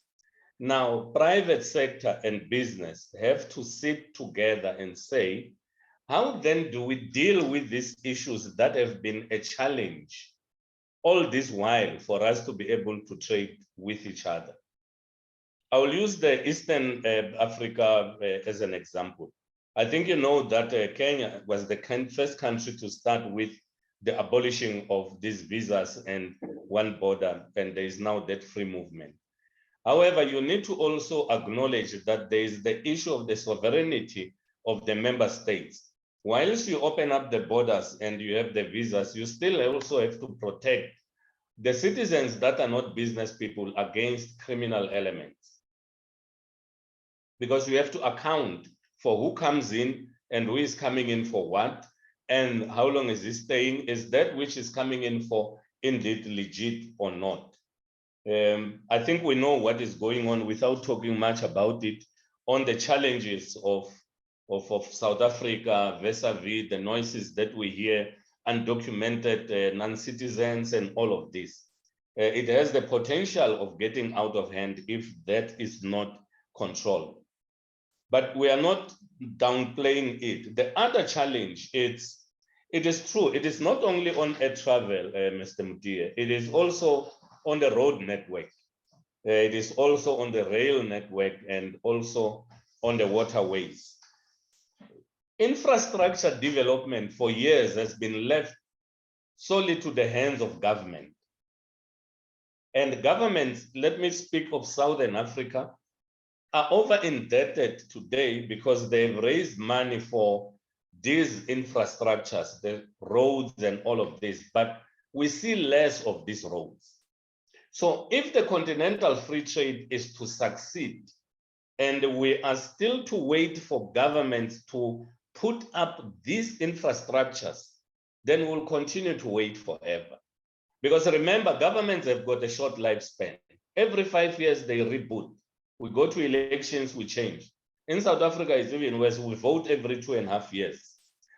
Now, private sector and business have to sit together and say, how then do we deal with these issues that have been a challenge all this while for us to be able to trade with each other? I will use the Eastern Africa as an example. I think you know that Kenya was the first country to start with the abolishing of these visas and one border, and there is now that free movement. However, you need to also acknowledge that there is the issue of the sovereignty of the member states. Whilst you open up the borders and you have the visas, you still also have to protect the citizens that are not business people against criminal elements. Because you have to account for who comes in and who is coming in for what, and how long is he staying? Is that which is coming in for indeed legit or not? I think we know what is going on without talking much about it on the challenges of South Africa vis-a-vis the noises that we hear, undocumented non-citizens and all of this. It has the potential of getting out of hand if that is not controlled. But we are not downplaying it. The other challenge, it is true, it is not only on air travel, Mr. Mutie, it is also on the road network. It is also on the rail network and also on the waterways. Infrastructure development for years has been left solely to the hands of government. And governments, let me speak of Southern Africa, are over indebted today because they've raised money for these infrastructures, the roads and all of this, but we see less of these roads. So if the continental free trade is to succeed, and we are still to wait for governments to put up these infrastructures, then we'll continue to wait forever. Because remember, governments have got a short lifespan. Every 5 years, they reboot. We go to elections, we change. In South Africa, it's even worse. We vote every 2.5 years.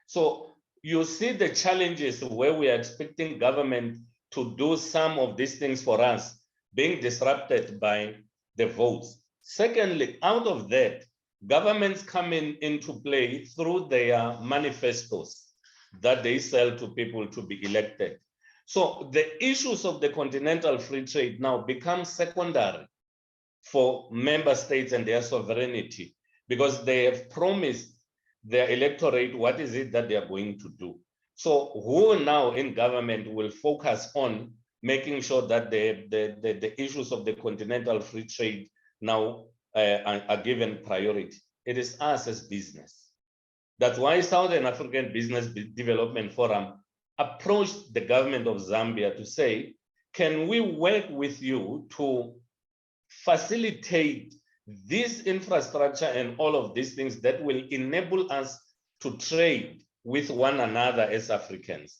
So you see the challenges where we are expecting government to do some of these things for us being disrupted by the votes. Secondly, out of that, governments come into play through their manifestos that they sell to people to be elected. So the issues of the continental free trade now become secondary for member states and their sovereignty, because they have promised their electorate what is it that they are going to do. So who now in government will focus on making sure that the issues of the continental free trade now are given priority? It is us as business. That's why Southern African Business Development Forum approached the government of Zambia to say, can we work with you to facilitate this infrastructure and all of these things that will enable us to trade with one another as Africans,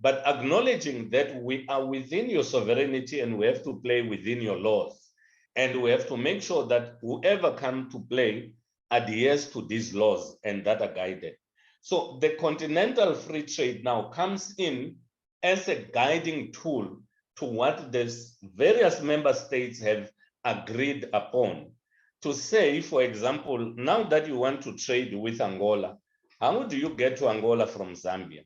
but acknowledging that we are within your sovereignty and we have to play within your laws. And we have to make sure that whoever comes to play adheres to these laws and that are guided. So the continental free trade now comes in as a guiding tool to what the various member states have agreed upon. To say, for example, now that you want to trade with Angola, how do you get to Angola from Zambia?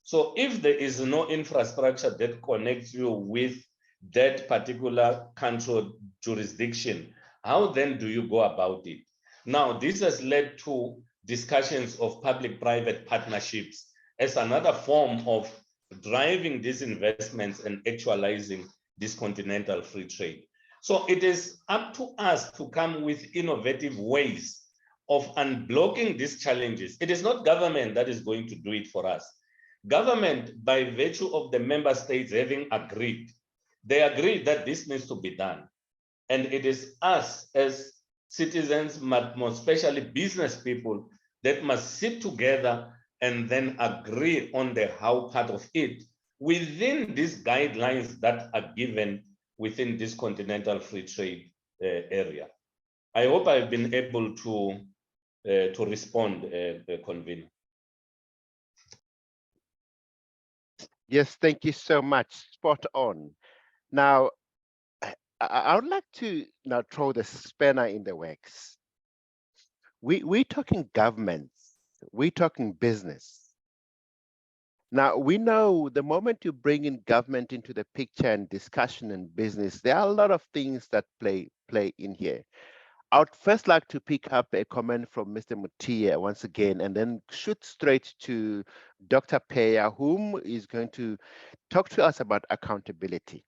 So if there is no infrastructure that connects you with that particular country jurisdiction, how then do you go about it? Now, this has led to discussions of public-private partnerships as another form of driving these investments and actualizing this continental free trade. So it is up to us to come with innovative ways of unblocking these challenges. It is not government that is going to do it for us. Government, by virtue of the member states having agreed, they agreed that this needs to be done. And it is us as citizens, but more especially business people, that must sit together and then agree on the how part of it within these guidelines that are given within this continental free trade area. I hope I've been able to respond, Convener. Yes, thank you so much. Spot on. Now, I would like to now throw the spanner in the works. We're talking governments, we're talking business. Now, we know the moment you bring in government into the picture and discussion and business, there are a lot of things that play in here. I would first like to pick up a comment from Mr. Mutia once again, and then shoot straight to Dr. Pheyaa, whom is going to talk to us about accountability.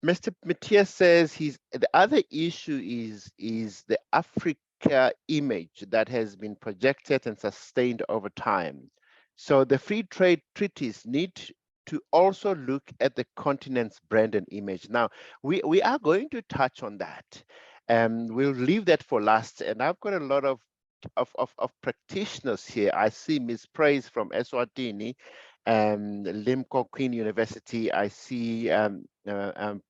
Mr. Mutia says the other issue is the Africa image that has been projected and sustained over time. So the free trade treaties need to also look at the continent's brand and image. Now, we are going to touch on that. We'll leave that for last. And I've got a lot of practitioners here. I see Ms. Praise from Eswatini, Limco Queen University. I see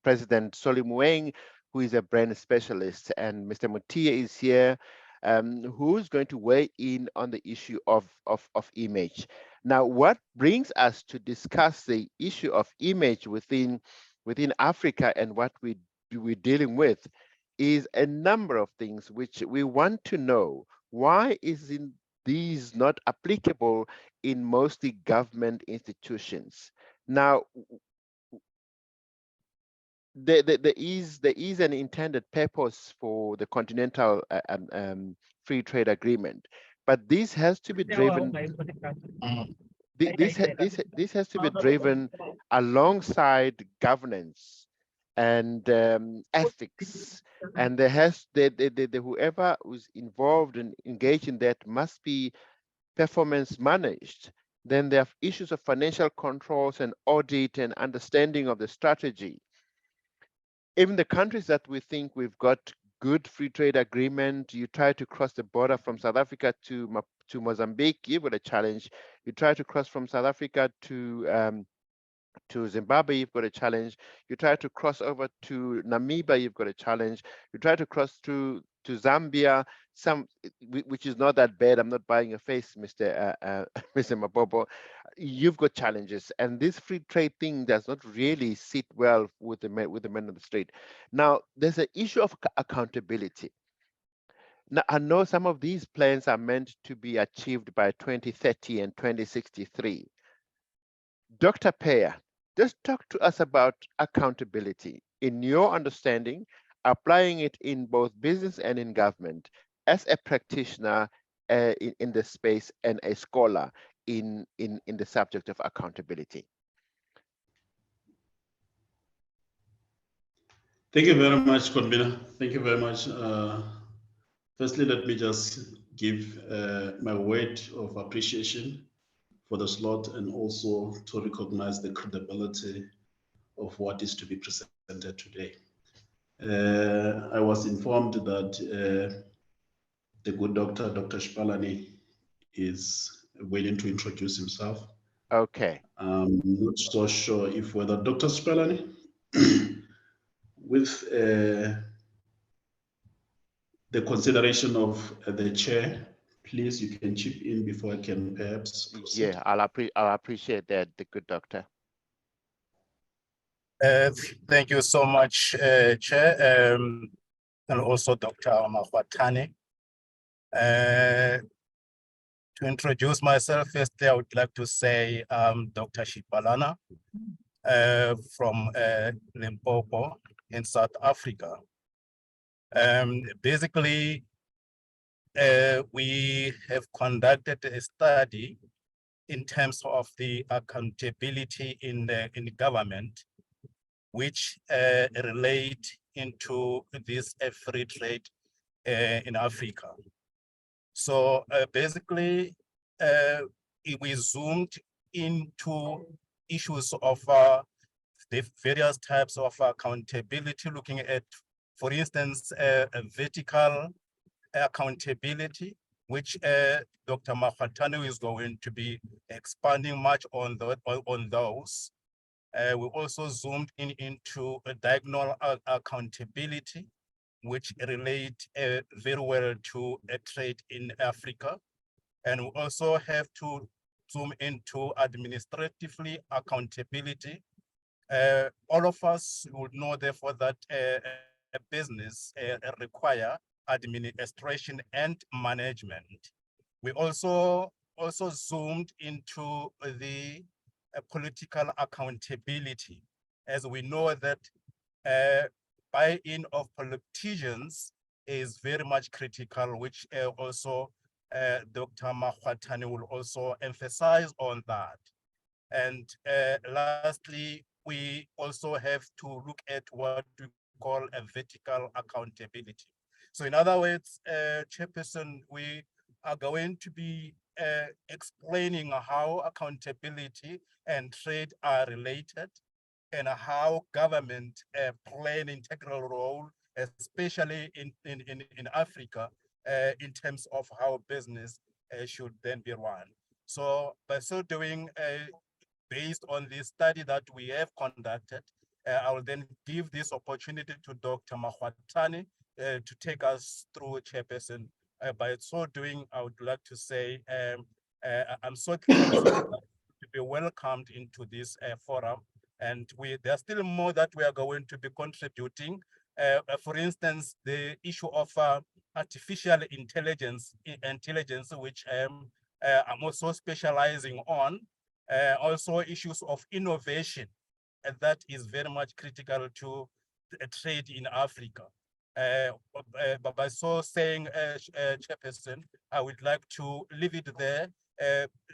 President Soli Moeng, who is a brand specialist, and Mr. Mutia is here, who's going to weigh in on the issue of image. Now, what brings us to discuss the issue of image within Africa and what we're dealing with is a number of things which we want to know. Why is these not applicable in mostly government institutions? Now, there is an intended purpose for the Continental Free Trade Agreement, but this has to be driven. This has to be driven alongside governance and ethics, and there has whoever who's involved and engaged in that must be performance managed. Then there are issues of financial controls and audit and understanding of the strategy. Even the countries that we think we've got good free trade agreement, you try to cross the border from South Africa to Mozambique, you've got a challenge. You try to cross from South Africa to Zimbabwe, you've got a challenge. You try to cross over to Namibia, you've got a challenge. You try to cross to Zambia, which is not that bad. I'm not buying a face, Mr. Mabobo. You've got challenges, and this free trade thing does not really sit well with the men on the street. Now, there's an issue of accountability. Now, I know some of these plans are meant to be achieved by 2030 and 2063. Dr. Pheyaa, just talk to us about accountability. In your understanding, applying it in both business and in government, as a practitioner in the space and a scholar in the subject of accountability. Thank you very much, Convener. Thank you very much. Firstly, let me just give my word of appreciation for the slot and also to recognize the credibility of what is to be presented today. I was informed that the good doctor, Dr. Shipalana, is willing to introduce himself. Okay. I'm not so sure if whether Dr. Shipalana, with the consideration of the chair, please, you can chip in before I can perhaps proceed. Yeah, I'll appreciate that, the good doctor. Thank you so much, Chair, and also Dr. Makgwathana. To introduce myself, firstly, I would like to say I'm Dr. Shipalana from Limpopo in South Africa. Basically, we have conducted a study in terms of the accountability in the government, which relate into this free trade in Africa. So basically, we zoomed into issues of the various types of accountability, looking at, for instance, a vertical accountability, which Dr. Makgwathana is going to be expanding much on those. We also zoomed into a diagonal accountability, which relate very well to a trade in Africa. And we also have to zoom into administratively accountability. All of us would know, therefore, that a business require administration and management. We also zoomed into the political accountability, as we know that buy-in of politicians is very much critical, which also Dr. Makgwathana will also emphasize on that. And lastly, we also have to look at what we call a vertical accountability. So in other words, Chairperson, we are going to be explaining how accountability and trade are related, and how government play an integral role, especially in Africa, in terms of how business should then be run. So by so doing, based on this study that we have conducted, I will then give this opportunity to Dr. Makgwathana to take us through, Chairperson. By so doing, I would like to say I'm so pleased to be welcomed into this forum, and there's still more that we are going to be contributing. For instance, the issue of artificial intelligence, which I'm also specializing on. Also issues of innovation, and that is very much critical to trade in Africa. But by so saying, Chairperson, I would like to leave it there.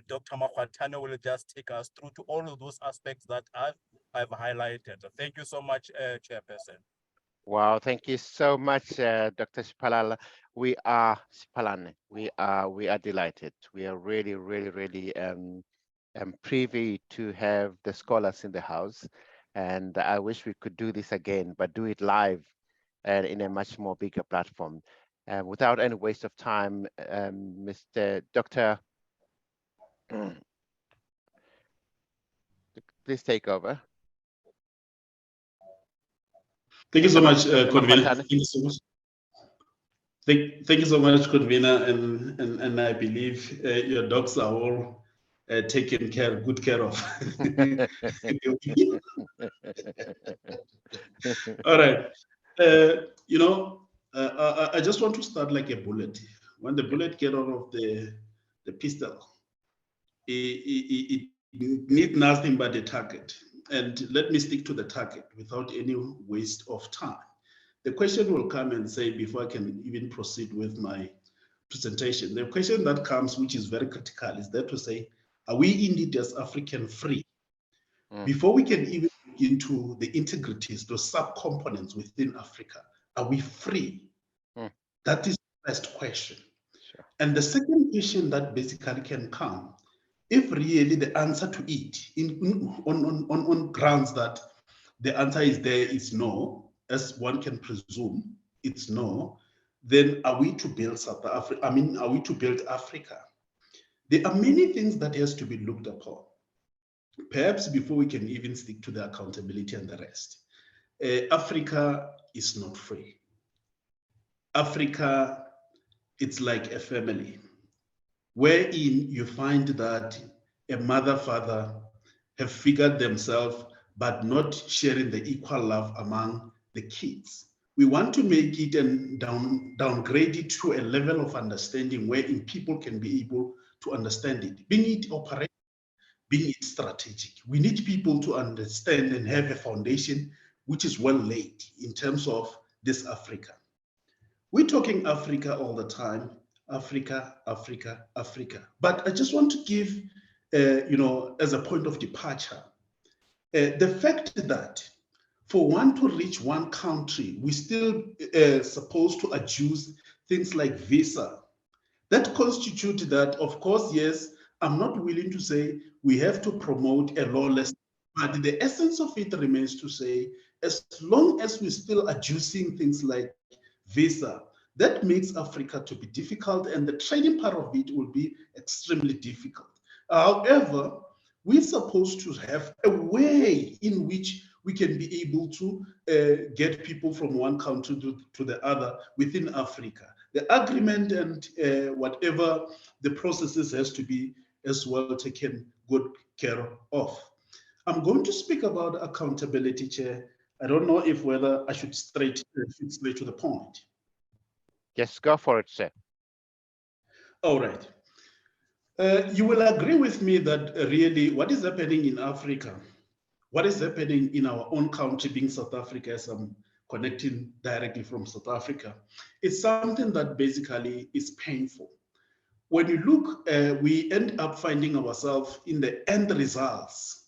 Dr. Makgwathana will just take us through to all of those aspects that I've highlighted. Thank you so much, Chairperson. Wow, thank you so much, Dr. Shipalala. We are delighted. We are really privy to have the scholars in the house, and I wish we could do this again, but do it live and in a much more bigger platform. Without any waste of time, Mr. Dr. Please take over. Thank you so much, Convener. Thank you so much. Thank you so much, Convener, and I believe your dogs are all taken good care of. All right. I just want to start like a bullet. When the bullet gets out of the pistol, it needs nothing but a target. And let me stick to the target without any waste of time. The question will come and say, before I can even proceed with my presentation, the question that comes, which is very critical, is that to say, are we indeed as African free? Before we can even get into the integrities, those sub-components within Africa, are we free? That is the first question. Sure. And the second question that basically can come, if really the answer to it, on grounds that the answer is there is no, as one can presume, it's no, then are we to build South Africa? I mean, are we to build Africa? There are many things that has to be looked upon. Perhaps before we can even stick to the accountability and the rest. Africa is not free. Africa, it's like a family, wherein you find that a mother, father have figured themselves, but not sharing the equal love among the kids. We want to make it and downgrade it to a level of understanding wherein people can be able to understand it, being it operational, being it strategic. We need people to understand and have a foundation which is well laid in terms of this Africa. We're talking Africa all the time, Africa, Africa, Africa. But I just want to give as a point of departure. The fact that for one to reach one country, we still supposed to adjust things like visa. That constitutes that, of course, yes, I'm not willing to say we have to promote a lawless, but the essence of it remains to say, as long as we're still adjusting things like visa, that makes Africa to be difficult, and the trading part of it will be extremely difficult. However, we're supposed to have a way in which we can be able to get people from one country to the other within Africa. The agreement and whatever the processes has to be as well taken good care of. I'm going to speak about accountability, Chair. I don't know if whether I should straight to the point. Yes, go for it, sir. All right. You will agree with me that really what is happening in Africa, what is happening in our own country, being South Africa, as I'm connecting directly from South Africa, is something that basically is painful. When you look, we end up finding ourselves in the end results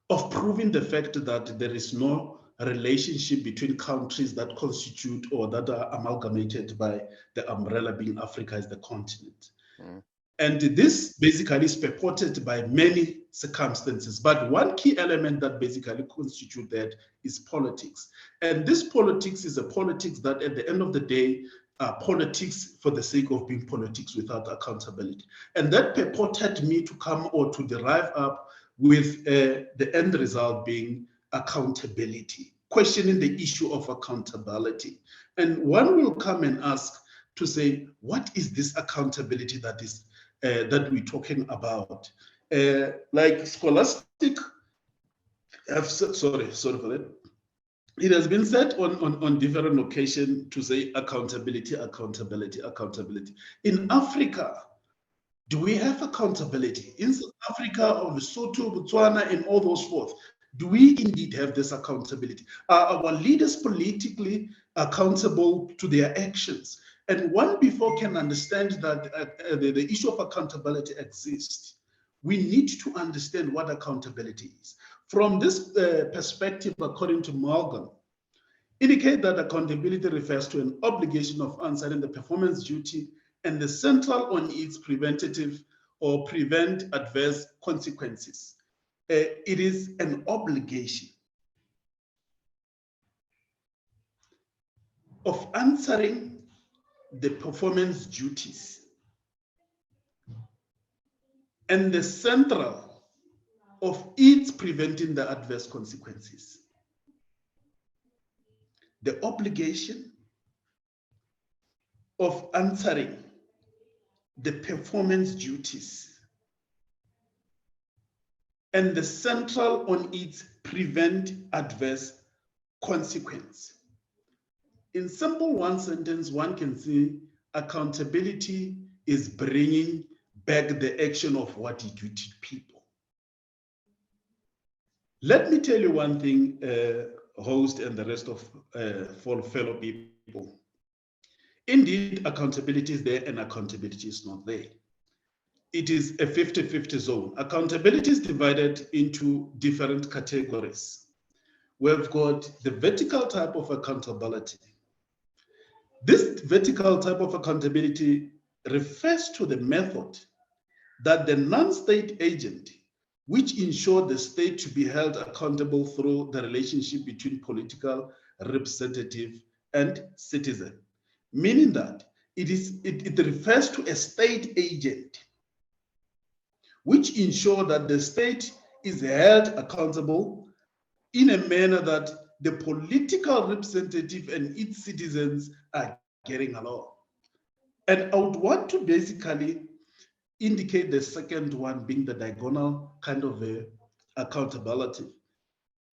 of proving the fact that there is no relationship between countries that constitute or that are amalgamated by the umbrella being Africa as the continent. Mm. And this basically is purported by many circumstances. But one key element that basically constitutes that is politics. And this politics is a politics that at the end of the day, politics for the sake of being politics without accountability. And that purported me to come or to derive up with the end result being accountability, questioning the issue of accountability. And one will come and ask to say, what is this accountability that is that we're talking about? Like scholastic, sorry for that. It has been said on different occasions to say accountability. In Africa, do we have accountability? In South Africa, or Lesotho, Botswana, and all those forth, do we indeed have this accountability? Are our leaders politically accountable to their actions? And one before can understand that the issue of accountability exists, we need to understand what accountability is. From this perspective, according to Morgan, indicate that accountability refers to an obligation of answering the performance duty and the central on its preventative or prevent adverse consequences. It is an obligation of answering the performance duties and the central of its preventing the adverse consequences. The obligation of answering the performance duties and the central on its prevent adverse consequence. In simple one sentence, one can say accountability is bringing back the action of what you do to people. Let me tell you one thing, host and the rest of fellow people. Indeed, accountability is there and accountability is not there. It is a 50-50 zone. Accountability is divided into different categories. We've got the vertical type of accountability. This vertical type of accountability refers to the method that the non-state agent, which ensure the state to be held accountable through the relationship between political representative and citizen, meaning that it refers to a state agent which ensure that the state is held accountable in a manner that the political representative and its citizens are getting along. And I would want to basically indicate the second one being the diagonal kind of accountability.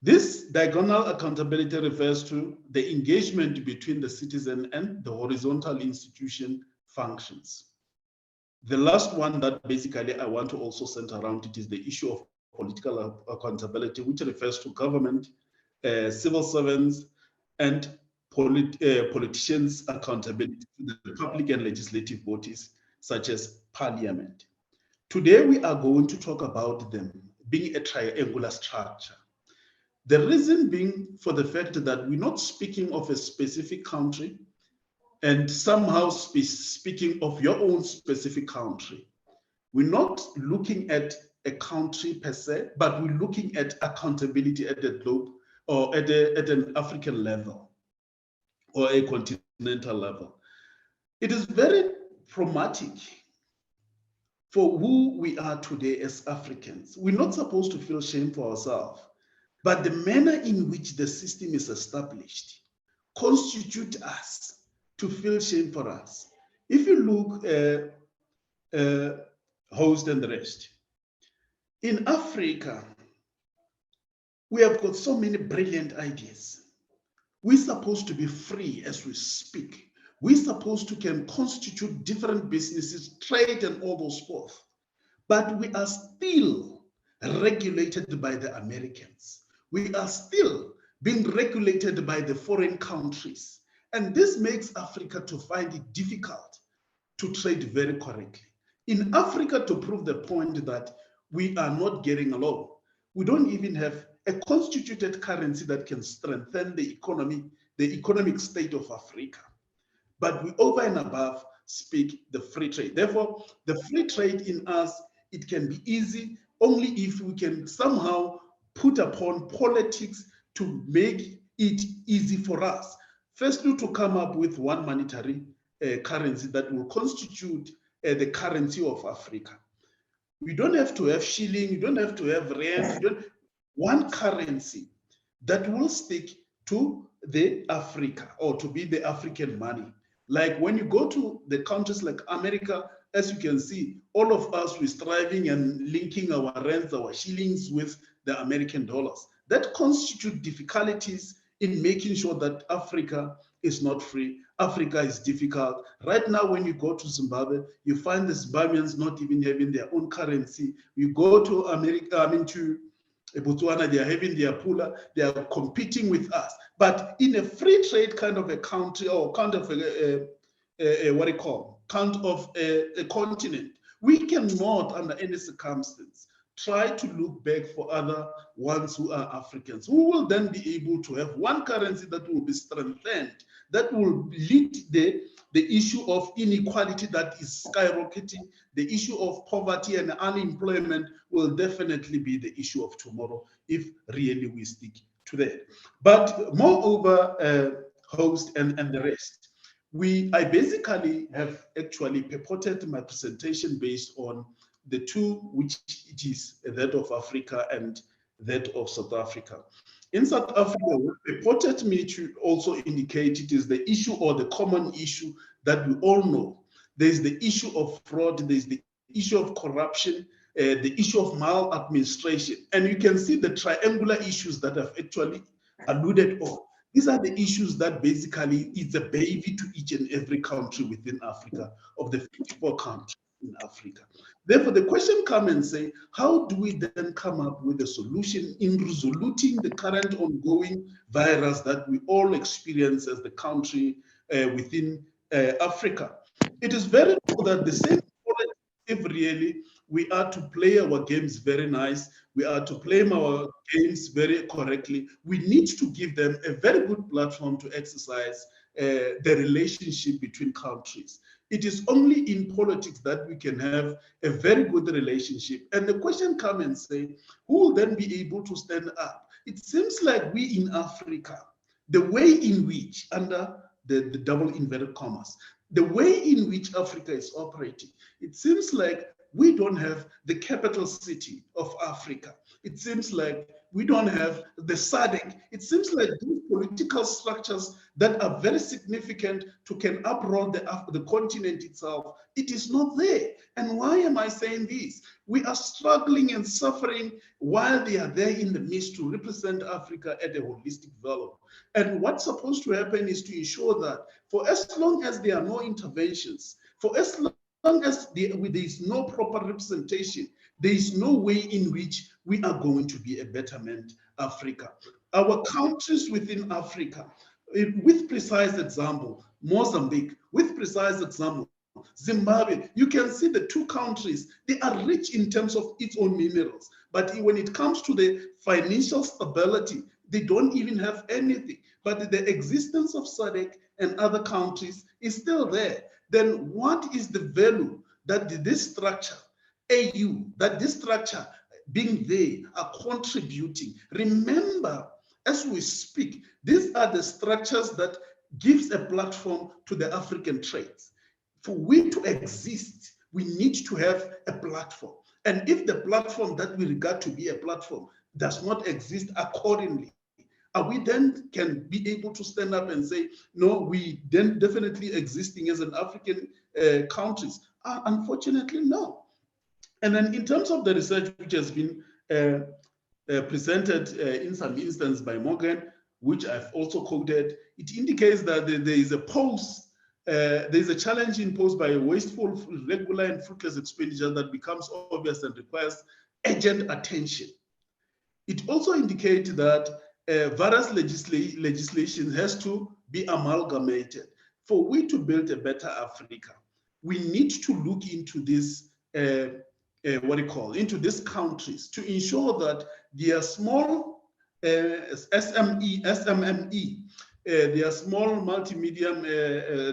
This diagonal accountability refers to the engagement between the citizen and the horizontal institution functions. The last one that basically I want to also center around it is the issue of political accountability, which refers to government, civil servants, and politicians' accountability to the public and legislative bodies, such as parliament. Today, we are going to talk about them being a triangular structure. The reason being for the fact that we're not speaking of a specific country and somehow speaking of your own specific country. We're not looking at a country per se, but we're looking at accountability at the globe or at an African level or a continental level. It is very traumatic for who we are today as Africans. We're not supposed to feel shame for ourselves, but the manner in which the system is established constitute us to feel shame for us. If you look at host and the rest, in Africa, we have got so many brilliant ideas. We're supposed to be free as we speak. We're supposed to can constitute different businesses, trade and all those forth. But we are still regulated by the Americans. We are still being regulated by the foreign countries. And this makes Africa to find it difficult to trade very correctly. In Africa, to prove the point that we are not getting along, we don't even have a constituted currency that can strengthen the economy, the economic state of Africa. But we over and above speak the free trade. Therefore, the free trade in us, it can be easy only if we can somehow put upon politics to make it easy for us. Firstly, to come up with one monetary currency that will constitute the currency of Africa. You don't have to have shilling, you don't have to have rand, one currency that will stick to the Africa or to be the African money. Like when you go to the countries like America, as you can see, all of us, we're striving and linking our rands, our shillings with the American dollars. That constitutes difficulties in making sure that Africa is not free. Africa is difficult. Right now, when you go to Zimbabwe, you find the Zimbabweans not even having their own currency. You go to America, to Botswana, they are having their pula, they are competing with us. But in a free trade kind of a country or kind of a continent, we cannot, under any circumstance, try to look back for other ones who are Africans, who will then be able to have one currency that will be strengthened, that will lead the issue of inequality that is skyrocketing, the issue of poverty and unemployment will definitely be the issue of tomorrow if really we stick to that. But moreover, host and the rest, I basically have actually purported my presentation based on the two, which it is that of Africa and that of South Africa. In South Africa, what purported me to also indicate it is the issue or the common issue that we all know. There's the issue of fraud, there's the issue of corruption, the issue of maladministration. And you can see the triangular issues that I've actually alluded on. These are the issues that basically is a baby to each and every country within Africa, of the 54 countries in Africa. Therefore, the question comes and say, how do we then come up with a solution in resoluting the current ongoing virus that we all experience as the country within Africa? It is very true that the same, if really we are to play our games very nice, we are to play our games very correctly, we need to give them a very good platform to exercise the relationship between countries. It is only in politics that we can have a very good relationship. And the question comes and say, who will then be able to stand up? It seems like we in Africa, the way in which, under the double inverted commas, the way in which Africa is operating, it seems like we don't have the capital city of Africa. It seems like we don't have the SADC. It seems like these political structures that are very significant to can uproll the continent itself, it is not there. And why am I saying this? We are struggling and suffering while they are there in the midst to represent Africa at a holistic value. And what's supposed to happen is to ensure that for as long as there are no interventions, for as long as there is no proper representation, there is no way in which we are going to be a betterment Africa. Our countries within Africa, with precise example, Mozambique, with precise example, Zimbabwe, you can see the two countries, they are rich in terms of its own minerals. But when it comes to the financial stability, they don't even have anything. But the existence of SADC and other countries is still there. Then what is the value that this structure, AU, that this structure being there are contributing? Remember, as we speak, these are the structures that gives a platform to the African trades. For we to exist, we need to have a platform. And if the platform that we regard to be a platform does not exist accordingly, are we then can be able to stand up and say, no, we then definitely existing as an African countries? Unfortunately, no. And then in terms of the research which has been presented in some instance by Moeng, which I've also quoted, it indicates that there is a challenge imposed by a wasteful, irregular, and fruitless expenditure that becomes obvious and requires urgent attention. It also indicates that various legislation has to be amalgamated. For we to build a better Africa, we need to look into this, into these countries to ensure that their small SMME, their small multi-medium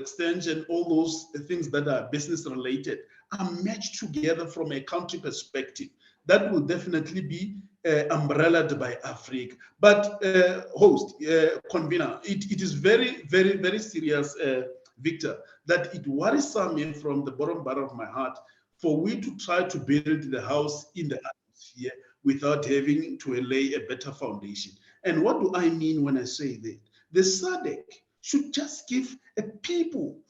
extension, all those things that are business related are matched together from a country perspective. That will definitely be umbrellaed by Africa. But convener, it is very, very, very serious, Victor, that it worries me from the bottom bar of my heart for we to try to build the house in the atmosphere without having to lay a better foundation. And what do I mean when I say that? The SADC should just give people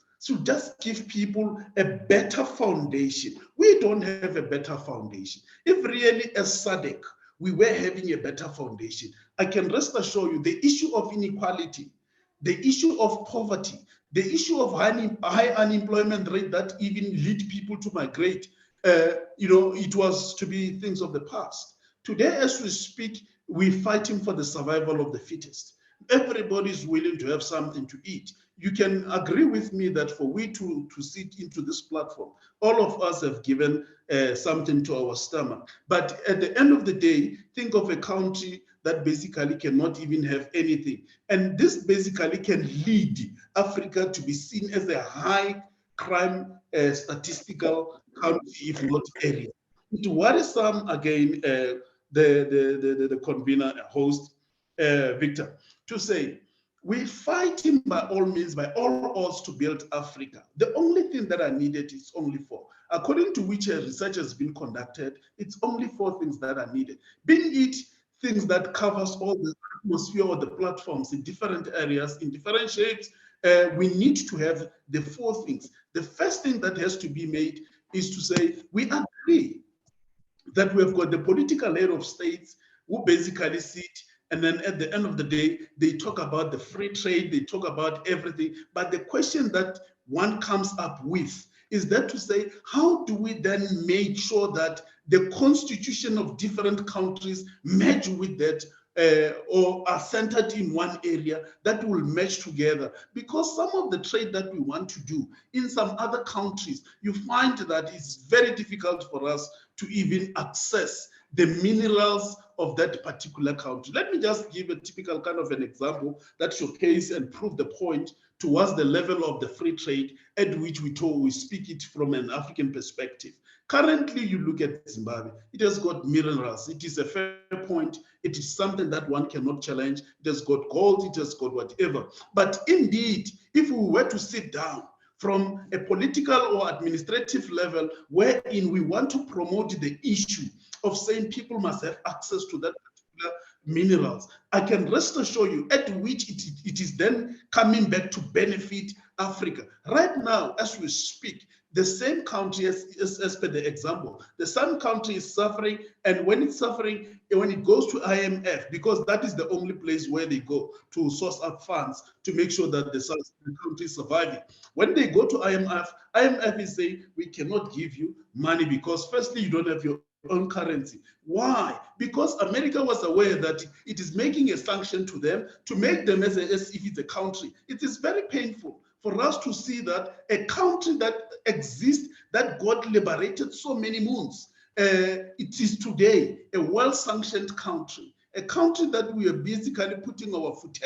a better foundation. We don't have a better foundation. If really as SADC, we were having a better foundation, I can rest assure you the issue of inequality, the issue of poverty, the issue of high unemployment rate that even lead people to migrate, it was to be things of the past. Today, as we speak, we're fighting for the survival of the fittest. Everybody's willing to have something to eat. You can agree with me that for we to sit into this platform, all of us have given something to our stomach. But at the end of the day, think of a country that basically cannot even have anything. And this basically can lead Africa to be seen as a high crime statistical country, if not area. It worries some, again, the convener host, Victor, to say, we're fighting by all means, by all odds to build Africa. The only thing that are needed is only 4. According to which research has been conducted, it's only 4 things that are needed. Being it things that covers all the atmosphere or the platforms in different areas, in different shapes, we need to have the 4 things. The first thing that has to be made is to say, we agree that we've got the political head of states who basically sit, and then at the end of the day, they talk about the free trade, they talk about everything. But the question that one comes up with is that to say, how do we then make sure that the constitution of different countries match with that or are centered in one area that will match together? Because some of the trade that we want to do in some other countries, you find that it's very difficult for us to even access the minerals of that particular country. Let me just give a typical kind of an example that showcase and prove the point towards the level of the free trade at which we speak it from an African perspective. Currently, you look at Zimbabwe, it has got minerals. It is a fair point. It is something that one cannot challenge. It has got gold, it has got whatever. But indeed, if we were to sit down from a political or administrative level wherein we want to promote the issue of saying people must have access to that particular minerals, I can rest assure you at which it is then coming back to benefit Africa. Right now, as we speak, the same country, as per the example, the same country is suffering, and when it's suffering, when it goes to IMF, because that is the only place where they go to source up funds to make sure that the country is surviving. When they go to IMF, IMF is saying, we cannot give you money because firstly, you don't have your own currency. Why? Because America was aware that it is making a sanction to them to make them as if it's a country. It is very painful for us to see that a country that exists, that got liberated so many moons, it is today a well-sanctioned country, a country that we are basically putting our foot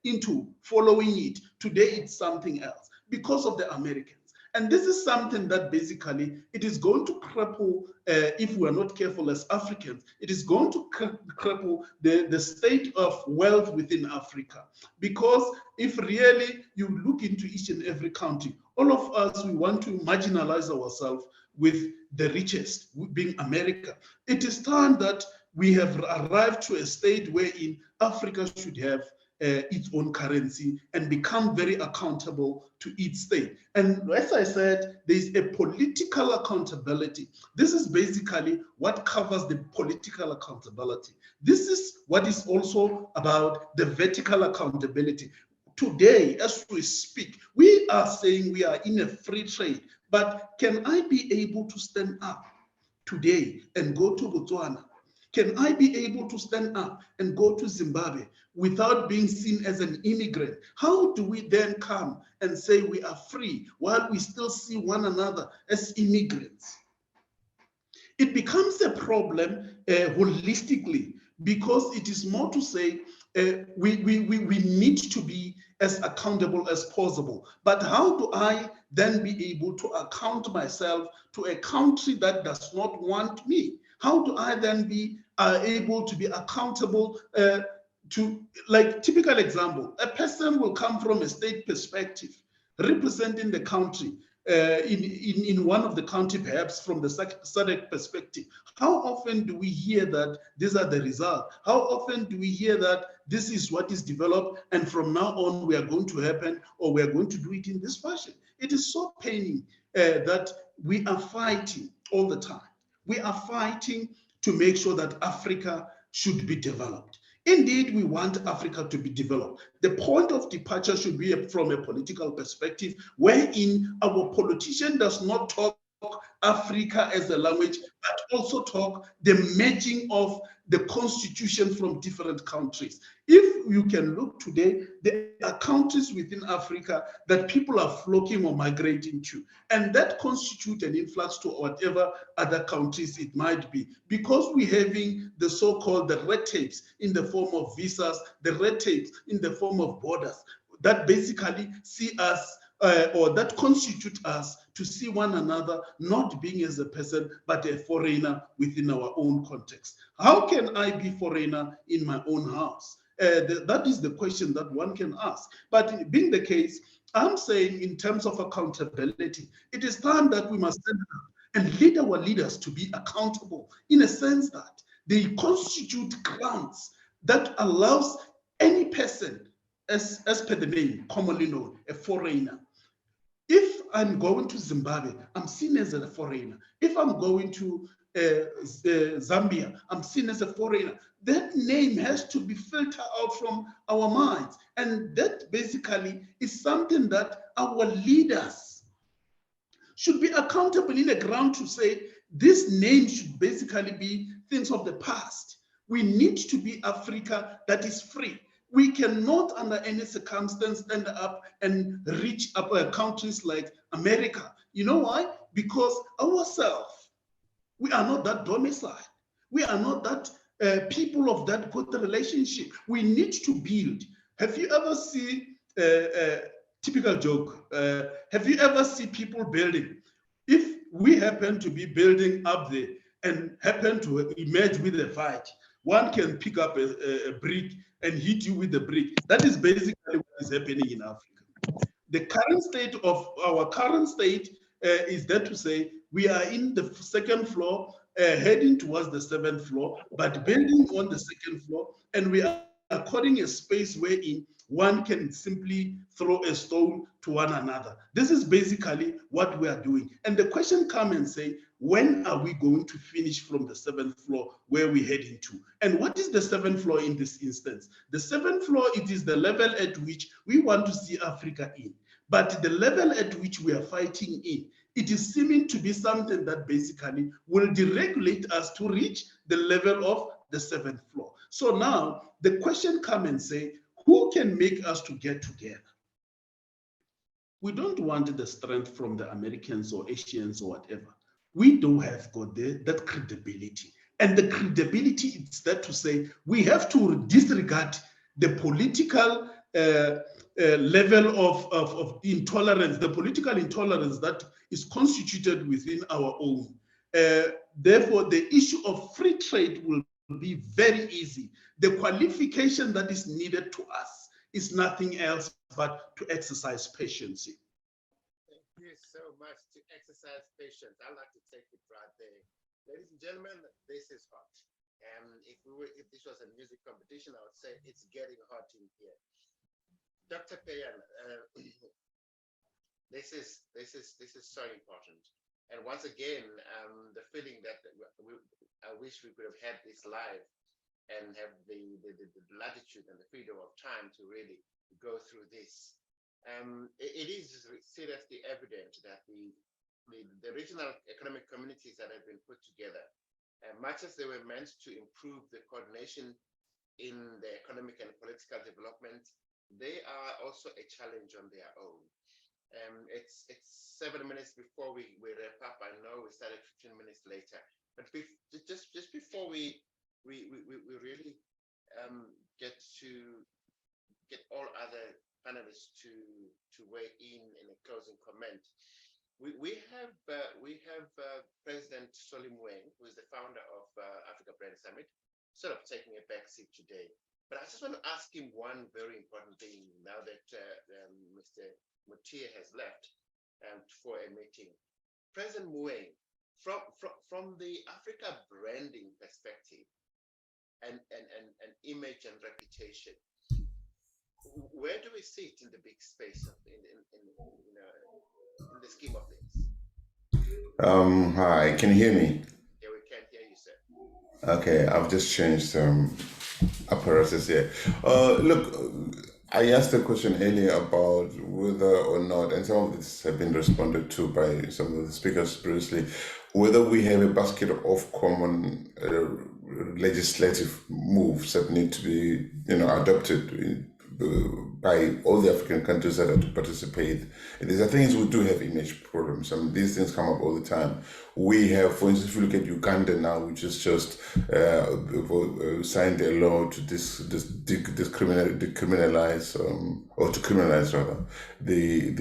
into following it. Today it's something else because of the Americans. And this is something that basically it is going to cripple, if we are not careful as Africans, it is going to cripple the state of wealth within Africa. Because if really you look into each and every country, all of us, we want to marginalize ourselves with the richest, being America. It is time that we have arrived to a state wherein Africa should have its own currency and become very accountable to each state. And as I said, there's a political accountability. This is basically what covers the political accountability. This is what is also about the vertical accountability. Today, as we speak, we are saying we are in a free trade, but can I be able to stand up today and go to Botswana? Can I be able to stand up and go to Zimbabwe without being seen as an immigrant? How do we then come and say we are free while we still see one another as immigrants? It becomes a problem holistically, because it is more to say we need to be as accountable as possible. But how do I then be able to account myself to a country that does not want me? How do I then be able to be accountable to, like, typical example, a person will come from a state perspective, representing the country in one of the country, perhaps from the SADC perspective. How often do we hear that these are the results? How often do we hear that this is what is developed and from now on we are going to happen, or we are going to do it in this fashion? It is so paining that we are fighting all the time. We are fighting to make sure that Africa should be developed. Indeed, we want Africa to be developed. The point of departure should be from a political perspective, wherein our politician does not talk Africa as a language, but also talk the merging of the constitution from different countries. If you can look today, there are countries within Africa that people are flocking or migrating to, and that constitutes an influx to whatever other countries it might be, because we're having the so-called the red tapes in the form of visas, the red tapes in the form of borders, that basically see us or that constitute us to see one another not being as a person, but a foreigner within our own context. How can I be foreigner in my own house? That is the question that one can ask. But being the case, I'm saying in terms of accountability, it is time that we must stand up and lead our leaders to be accountable, in a sense that they constitute grounds that allows any person, as per the name commonly known, a foreigner. If I'm going to Zimbabwe, I'm seen as a foreigner. If I'm going to Zambia, I'm seen as a foreigner. That name has to be filtered out from our minds. And that basically is something that our leaders should be accountable in the ground to say, this name should basically be things of the past. We need to be Africa that is free. We cannot, under any circumstance, stand up and reach up countries like America. You know why? Because ourselves, we are not that domicile. We are not that people of that good relationship. We need to build. Have you ever seen typical joke? Have you ever seen people building? If we happen to be building up there and happen to emerge with a fight, one can pick up a brick and hit you with the brick. That is basically what is happening in Africa. The current state of our current state is that to say we are in the second floor, heading towards the 7th floor, but building on the 2nd floor, and we are according a space wherein one can simply throw a stone to one another. This is basically what we are doing. And the question comes and say, when are we going to finish from the 7th floor where we're heading to? And what is the 7th floor in this instance? The 7th floor, it is the level at which we want to see Africa in. But the level at which we are fighting in, it is seeming to be something that basically will deregulate us to reach the level of the 7th floor. So now the question comes and say, who can make us to get together? We don't want the strength from the Americans or Asians or whatever. We do have got that credibility. And the credibility is that to say we have to disregard the political level of intolerance, the political intolerance that is constituted within our own. Therefore, the issue of free trade will be very easy. The qualification that is needed to us is nothing else but to exercise patience. Thank you so much. To exercise patience. I'd like to take it right there. Ladies and gentlemen, this is hot. If this was a music competition, I would say it's getting hot in here. Dr. Pheyaa, this is so important. And once again, the feeling that I wish we could have had this live and have the latitude and the freedom of time to really go through this. It is seriously evident that the regional economic communities that have been put together, much as they were meant to improve the coordination in the economic and political development, they are also a challenge on their own. It's 7 minutes before we wrap up. I know we started 15 minutes later, but just before we really get all other panelists to weigh in a closing comment. We have President Moeng, who is the founder of Africa Brand Summit, sort of taking a backseat today. But I just want to ask him one very important thing now that Mr. Mutia has left for a meeting. President Moeng, from the Africa branding perspective and image and reputation, where do we sit in the big space of in the scheme of things? Hi, can you hear me? Yeah, we can hear you, sir. Okay, I've just changed some apparatus here. Look, I asked a question earlier about whether or not, and some of this have been responded to by some of the speakers previously, whether we have a basket of common legislative moves that need to be, adopted by all the African countries that are to participate. These are things we do have image problems. I mean, these things come up all the time. We have, for instance, if you look at Uganda now, which has just signed a law to decriminalize, or to criminalize rather, the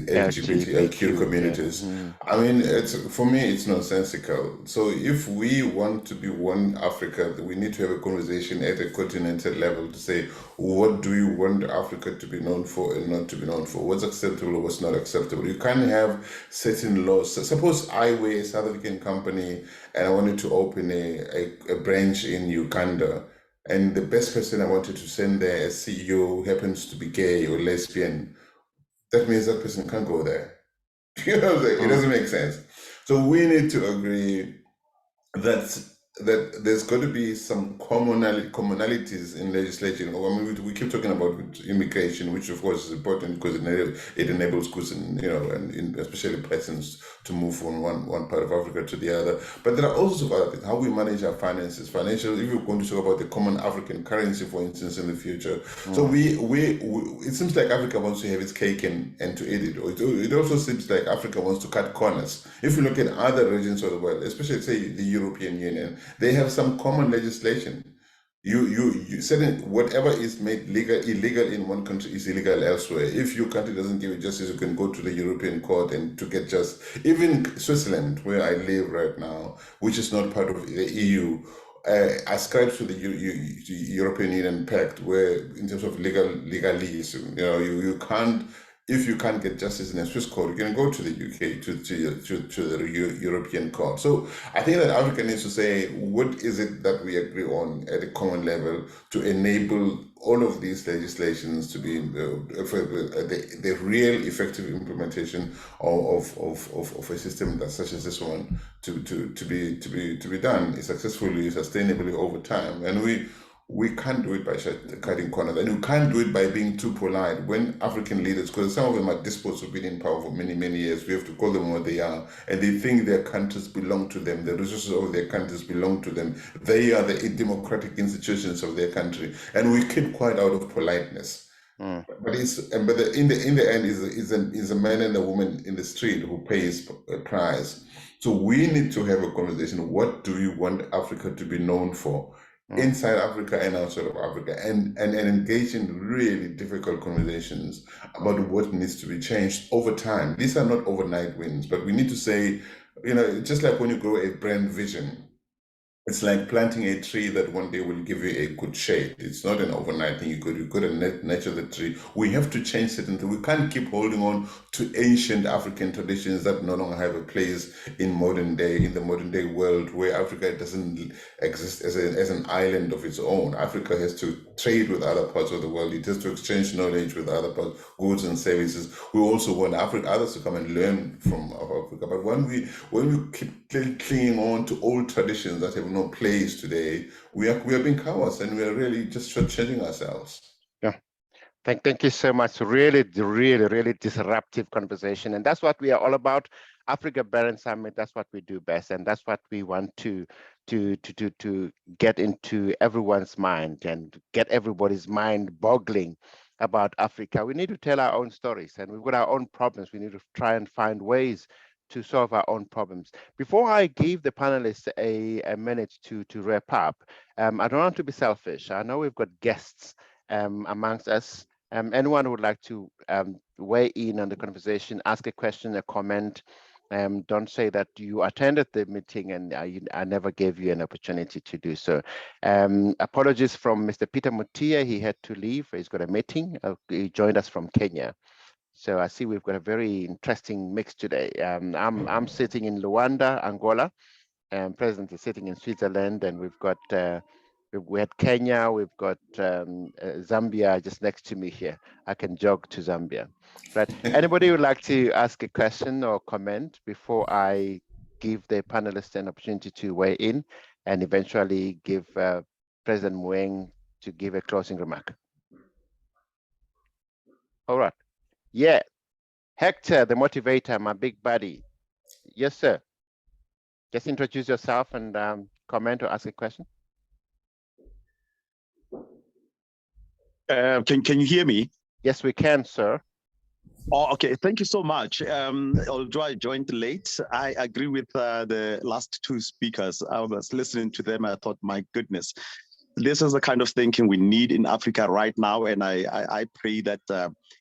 LGBTIQ communities. Yeah. I mean, for me, it's nonsensical. So if we want to be one Africa, we need to have a conversation at a continental level to say, what do you want Africa to be known for and not to be known for? What's acceptable or what's not acceptable? You can't have certain laws. So suppose I were a South African company and I wanted to open a branch in Uganda, and the best person I wanted to send there as CEO happens to be gay or lesbian. That means that person can't go there. You know, it doesn't make sense. So we need to agree that there's got to be some commonalities in legislation. I mean, we keep talking about immigration, which of course is important because it enables goods and especially persons to move from one part of Africa to the other. But there are also other things, how we manage our finances, financial. If we're going to talk about the common African currency, for instance, in the future. So we it seems like Africa wants to have its cake and to eat it. It also seems like Africa wants to cut corners. If you look at other regions of the world, especially say the European Union, they have some common legislation. You said whatever is made illegal in one country is illegal elsewhere. If your country doesn't give you justice, you can go to the European Court and to get justice. Even Switzerland, where I live right now, which is not part of the EU, ascribes to the European Union Pact, where in terms of legalese, you can't. If you can't get justice in a Swiss court, you can go to the UK, to the European court. So I think that Africa needs to say, what is it that we agree on at a common level to enable all of these legislations to be the real effective implementation of a system that's such as this one to be done successfully, sustainably over time. And we can't do it by cutting corners, and we can't do it by being too polite. When African leaders, because some of them are despots who've been in power for many, many years, we have to call them what they are, and they think their countries belong to them, the resources of their countries belong to them. They are the democratic institutions of their country, and we keep quiet out of politeness. But in the end is a man and a woman in the street who pays a price. So we need to have a conversation. What do we want Africa to be known for? Inside Africa and outside of Africa, and engage in really difficult conversations about what needs to be changed over time. These are not overnight wins, but we need to say, you know, just like when you grow a brand vision, it's like planting a tree that one day will give you a good shade. It's not an overnight thing. You could nurture the tree. We have to change certain things. We can't keep holding on to ancient African traditions that no longer have a place in the modern day world, where Africa doesn't exist as an island of its own. Africa has to trade with other parts of the world. It has to exchange knowledge with other parts, goods and services. We also want others to come and learn from Africa. But when we keep clinging on to old traditions that have no place today, we are being cowards, and we are really just shortchanging ourselves. Yeah. Thank you so much. Really disruptive conversation. And that's what we are all about. Africa Barren Summit, that's what we do best. And that's what we want to get into everyone's mind and get everybody's mind boggling about Africa. We need to tell our own stories, and we've got our own problems. We need to try and find ways to solve our own problems. Before I give the panelists a minute to wrap up, I don't want to be selfish. I know we've got guests amongst us. Anyone who would like to weigh in on the conversation, ask a question, a comment, don't say that you attended the meeting and I never gave you an opportunity to do so. Apologies from Mr. Peter Mutia. He had to leave. He's got a meeting. He joined us from Kenya. So I see we've got a very interesting mix today. I'm sitting in Luanda, Angola, and President is sitting in Switzerland, and we've got we had Kenya, we've got Zambia just next to me here. I can jog to Zambia. Right? Anybody would like to ask a question or comment before I give the panelists an opportunity to weigh in, and eventually give President Moeng to give a closing remark? All right. Yeah, Hector, the motivator, my big buddy. Yes, sir. Just introduce yourself and comment or ask a question. Can you hear me? Yes, we can, sir. Oh, okay. Thank you so much. Although I joined late, I agree with the last two speakers. I was listening to them. I thought, my goodness, this is the kind of thinking we need in Africa right now, and I pray that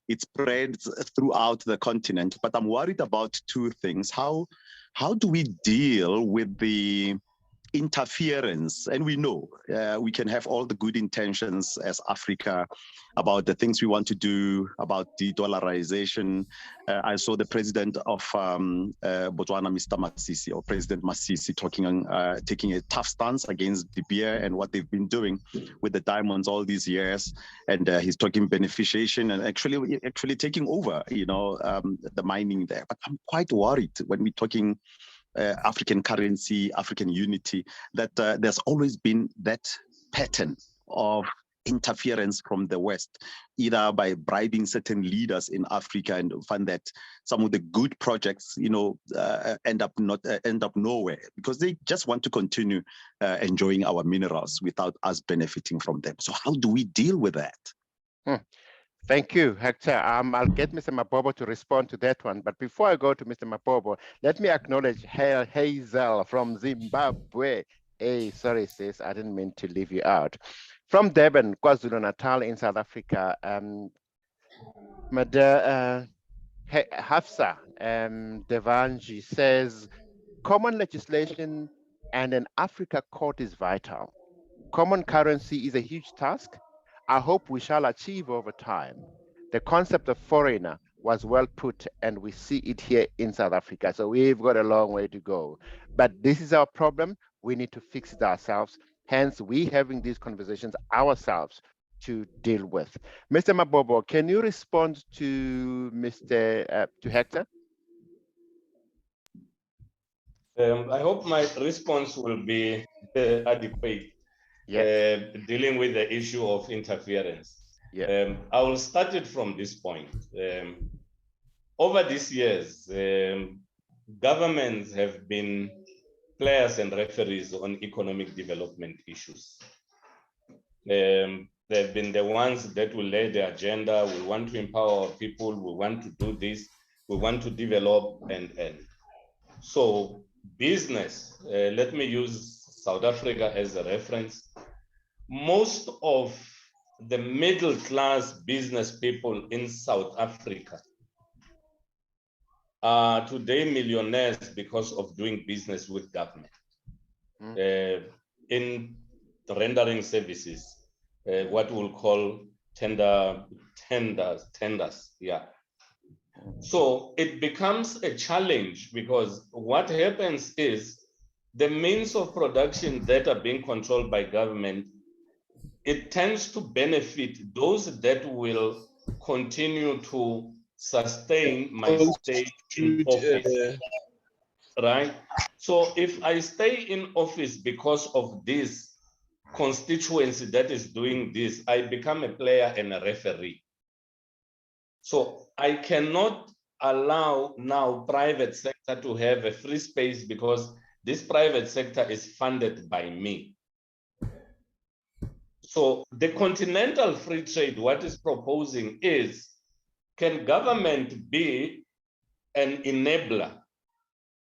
it spreads throughout the continent. But I'm worried about two things. How do we deal with the interference? And we know we can have all the good intentions as Africa about the things we want to do, about de-dollarization. I saw the president of Botswana, Mr. Masisi, or President Masisi, taking a tough stance against De Beer and what they've been doing with the diamonds all these years. And he's talking beneficiation and actually taking over, the mining there. But I'm quite worried when we're talking African currency, African unity, that there's always been that pattern of interference from the West, either by bribing certain leaders in Africa, and find that some of the good projects, end up nowhere because they just want to continue enjoying our minerals without us benefiting from them. So how do we deal with that? Thank you, Hector. I'll get Mr. Mabobo to respond to that one. But before I go to Mr. Mabobo, let me acknowledge Hazel from Zimbabwe. Hey, sorry, sis, I didn't mean to leave you out. From Durban, KwaZulu-Natal in South Africa, Hafsa Devanji says, common legislation and an Africa court is vital. Common currency is a huge task. I hope we shall achieve over time. The concept of foreigner was well put, and we see it here in South Africa. So we've got a long way to go. But this is our problem. We need to fix it ourselves. Hence, we having these conversations ourselves to deal with. Mr. Mabobo, can you respond to to Hector? I hope my response will be adequate. Yeah. Dealing with the issue of interference. Yeah. I will start it from this point. Over these years, governments have been players and referees on economic development issues. They've been the ones that will lay the agenda. We want to empower our people. We want to do this. We want to develop and. So business, let me use South Africa as a reference. Most of the middle class business people in South Africa are today millionaires because of doing business with government in rendering services, what we'll call tenders, yeah. So it becomes a challenge because what happens is the means of production that are being controlled by government, it tends to benefit those that will continue to sustain my stay in office, right? So if I stay in office because of this constituency that is doing this, I become a player and a referee. So I cannot allow now private sector to have a free space because this private sector is funded by me. So the Continental Free Trade, what is proposing is, can government be an enabler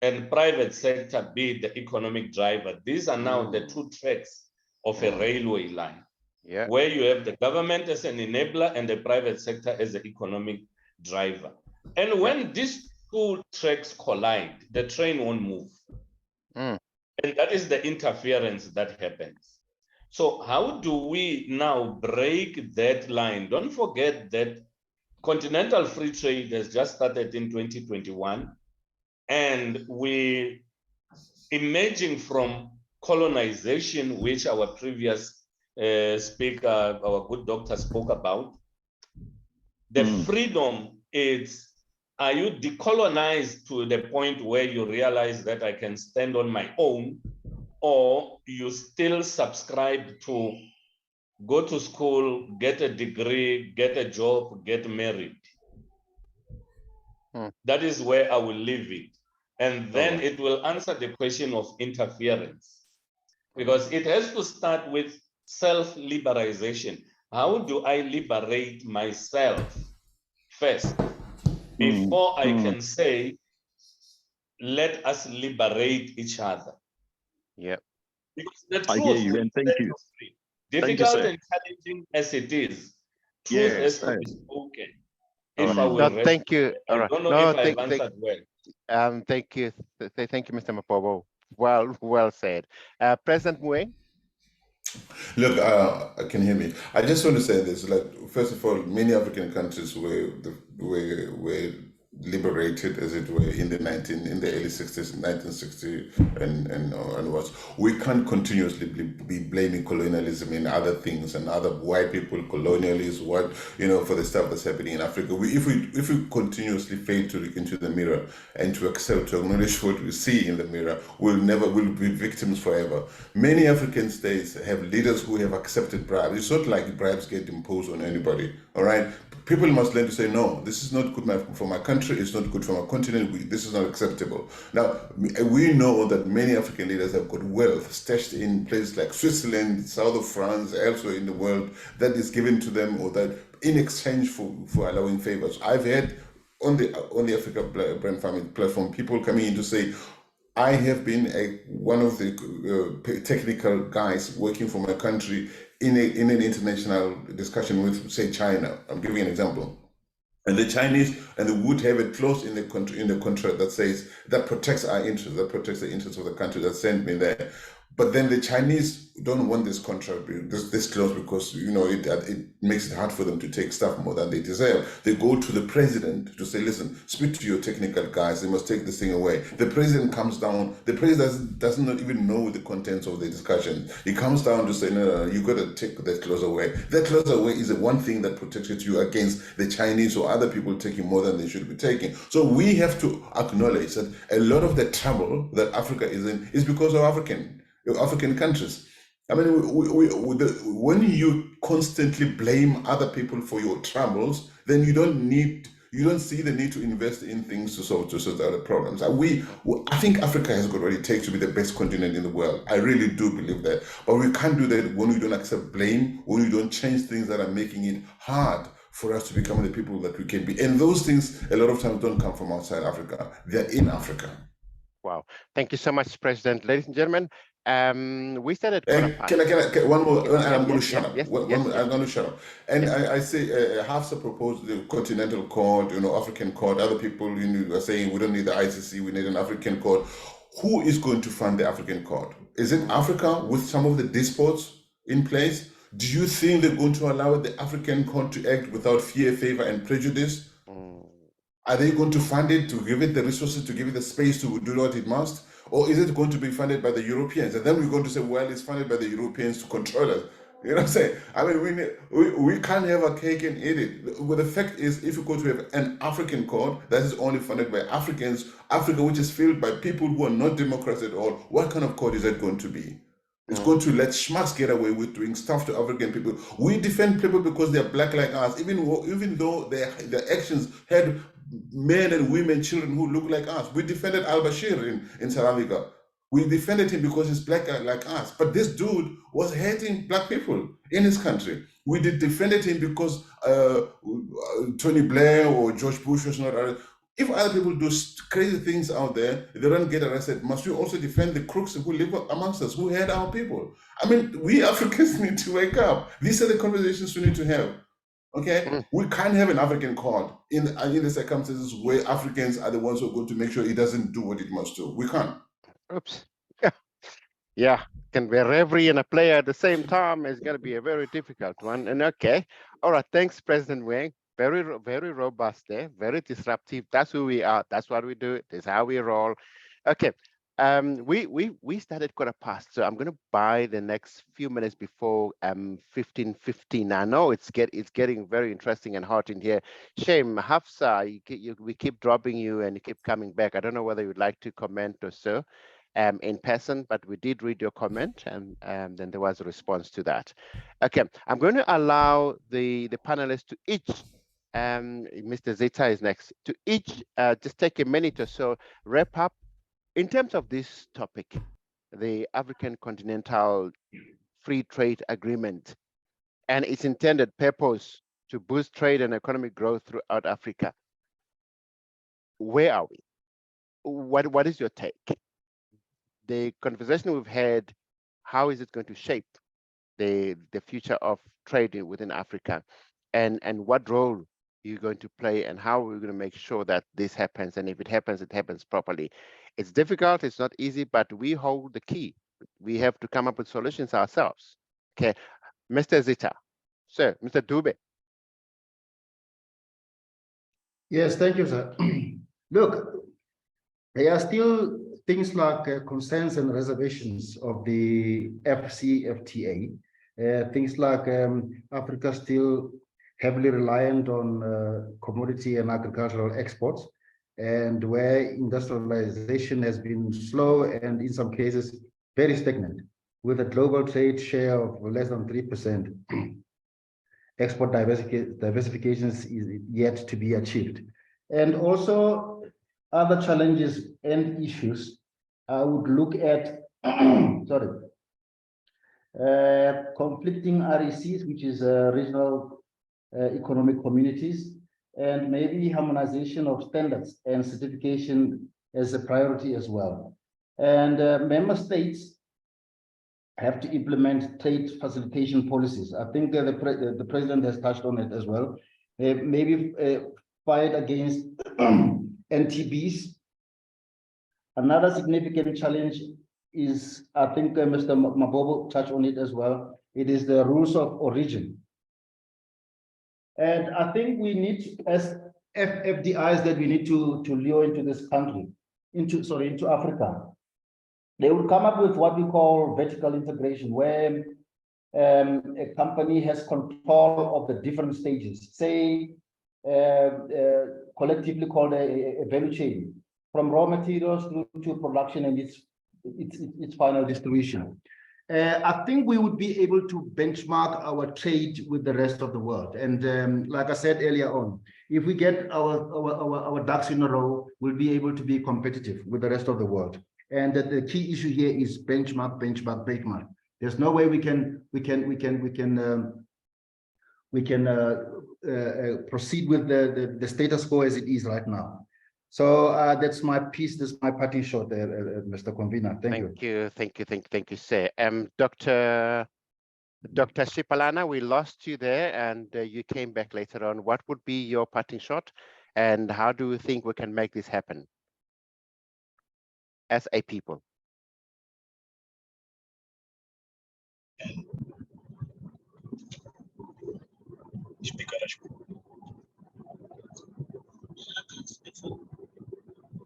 and private sector be the economic driver? These are now the two tracks of a railway line. Yeah. Where you have the government as an enabler and the private sector as the economic driver. And when these two tracks collide, the train won't move. And that is the interference that happens. So how do we now break that line? Don't forget that Continental Free Trade has just started in 2021, and we emerging from colonization, which our previous speaker, our good doctor, spoke about. The freedom is, are you decolonized to the point where you realize that I can stand on my own, or you still subscribe to go to school, get a degree, get a job, get married? That is where I will leave it. And then it will answer the question of interference, because it has to start with self-liberalization. How do I liberate myself first before I can say, let us liberate each other? Yeah. Because the truth, I hear you, and thank you. Difficult and challenging as it is, truth has to be spoken. If I will thank you. I don't know if I've answered well. Thank you. Thank you, Mr. Mabobo. Well said. President Moeng? Look, can you hear me? I just want to say this. Like, first of all, many African countries were liberated, as it were, in the early 60s, 1960, and onwards. We can't continuously be blaming colonialism and other things and other white people, colonialists, for the stuff that's happening in Africa. If we continuously fail to look into the mirror and to accept, to acknowledge what we see in the mirror, we'll be victims forever. Many African states have leaders who have accepted bribes. It's not like bribes get imposed on anybody, all right? People must learn to say, no, this is not good for my country, it's not good for my continent, this is not acceptable. Now, we know that many African leaders have got wealth stashed in places like Switzerland, south of France, elsewhere in the world, that is given to them, or that in exchange for allowing favors. I've had on the Africa Brand Farming platform, people coming in to say, I have been one of the technical guys working for my country in an international discussion with, say, China. I'm giving an example. And the Chinese, and they would have a clause in the contract that says, that protects our interests, that protects the interests of the country that sent me there. But then the Chinese don't want this contract, this clause, because it makes it hard for them to take stuff more than they deserve. They go to the president to say, listen, speak to your technical guys, they must take this thing away. The president comes down, the president does not even know the contents of the discussion. He comes down to say, no, you got to take that clause away. That clause away is the one thing that protects you against the Chinese or other people taking more than they should be taking. So we have to acknowledge that a lot of the trouble that Africa is in is because of African countries. I mean, when you constantly blame other people for your troubles, then you don't need you don't see the need to invest in things to solve other problems. I think Africa has got what it takes to be the best continent in the world. I really do believe that. But we can't do that when we don't accept blame, when we don't change things that are making it hard for us to become the people that we can be. And those things, a lot of times, don't come from outside Africa. They're in Africa. Wow. Thank you so much, President. Ladies and gentlemen, we started. Can I one more? Yes, I'm going to shut up. I'm going to shut up. And I say, Hafsa proposed the Continental Court, African Court. Other people are saying we don't need the ICC, we need an African Court. Who is going to fund the African Court? Is it Africa with some of the despots in place? Do you think they're going to allow the African Court to act without fear, favor, and prejudice? Are they going to fund it, to give it the resources, to give it the space to do what it must? Or is it going to be funded by the Europeans? And then we're going to say, well, it's funded by the Europeans to control us. You know what I'm saying? I mean, we can't have a cake and eat it. Well, the fact is, if you're going to have an African court that is only funded by Africans, Africa, which is filled by people who are not Democrats at all, what kind of court is that going to be? It's going to let schmucks get away with doing stuff to African people. We defend people because they're black like us, even though their actions had men and women, children who look like us. We defended al-Bashir in South Africa. We defended him because he's black like us. But this dude was hating black people in his country. We defended him because Tony Blair or George Bush was not. If other people do crazy things out there, they don't get arrested. Must we also defend the crooks who live amongst us, who hate our people? I mean, we Africans need to wake up. These are the conversations we need to have. Okay, we can't have an African court in the circumstances where Africans are the ones who are going to make sure it doesn't do what it must do. We can't. Oops. Yeah, can be a referee and a player at the same time. It's going to be a very difficult one. And okay, all right. Thanks, President Moeng. Very, very robust there. Very disruptive. That's who we are. That's what we do. That's how we roll. Okay. We started quarter past, so I'm going to buy the next few minutes before 15:15. I know it's getting very interesting and hot in here. Shame, Hafsa, we keep dropping you and you keep coming back. I don't know whether you'd like to comment or so in person, but we did read your comment and then there was a response to that. Okay, I'm going to allow the panelists to each, Mr. Zitha is next, to each just take a minute or so, wrap up. In terms of this topic, the African Continental Free Trade Agreement and its intended purpose to boost trade and economic growth throughout Africa, where are we? What is your take? The conversation we've had, how is it going to shape the future of trade within Africa? And what role you're going to play and how we're going to make sure that this happens, and if it happens properly. It's difficult, it's not easy, but we hold the key. We have to come up with solutions ourselves. Okay, Mr. Zitha. Sir, Mr. Dube. Yes, thank you, sir. Look, there are still things like concerns and reservations of the AfCFTA. Things like Africa still heavily reliant on commodity and agricultural exports, and where industrialization has been slow and in some cases very stagnant, with a global trade share of less than 3%. Export diversifications is yet to be achieved. And also other challenges and issues, I would look at, conflicting RECs, which is regional economic communities, and maybe harmonization of standards and certification as a priority as well. And member states have to implement trade facilitation policies. I think the president has touched on it as well. Maybe fight against NTBs. Another significant challenge is, I think Mr. Mabobo touched on it as well. It is the rules of origin. And I think we need, as FDIs, that we need to lure into this country, into Africa. They will come up with what we call vertical integration, where a company has control of the different stages, say collectively called a value chain, from raw materials through to production and its final distribution. I think we would be able to benchmark our trade with the rest of the world. And like I said earlier on, if we get our ducks in a row, we'll be able to be competitive with the rest of the world. And the key issue here is benchmark. There's no way we can proceed with the status quo as it is right now. So that's my piece. This is my parting shot there, Mr. Convener. Thank you, sir. Dr. Shipalana, we lost you there, and you came back later on. What would be your parting shot, and how do you think we can make this happen as a people?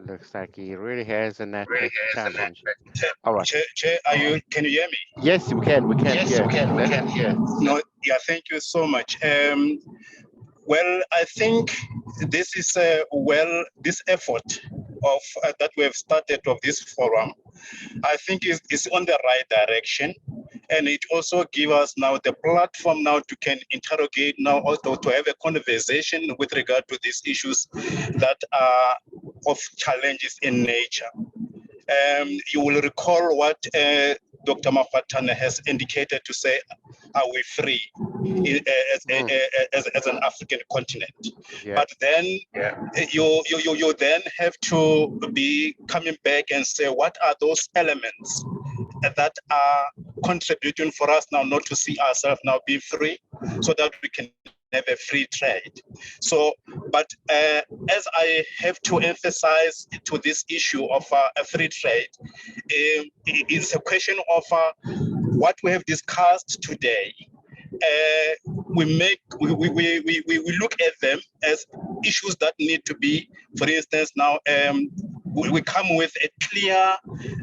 Looks like he really has a network challenge. All right. Chair, can you hear me? Yes, we can. We can hear. No, yeah, thank you so much. Well, I think this is this effort of that we have started of this forum, I think is on the right direction. And it also gives us now the platform now to can interrogate now, also to have a conversation with regard to these issues that are of challenges in nature. You will recall what Dr. Makgwathana has indicated to say, are we free as an African continent? Yeah. But then you then have to be coming back and say, what are those elements that are contributing for us now not to see ourselves now being free, so that we can have a free trade. So, but as I have to emphasize to this issue of a free trade, it's a question of what we have discussed today. We look at them as issues that need to be, for instance, now we come with a clear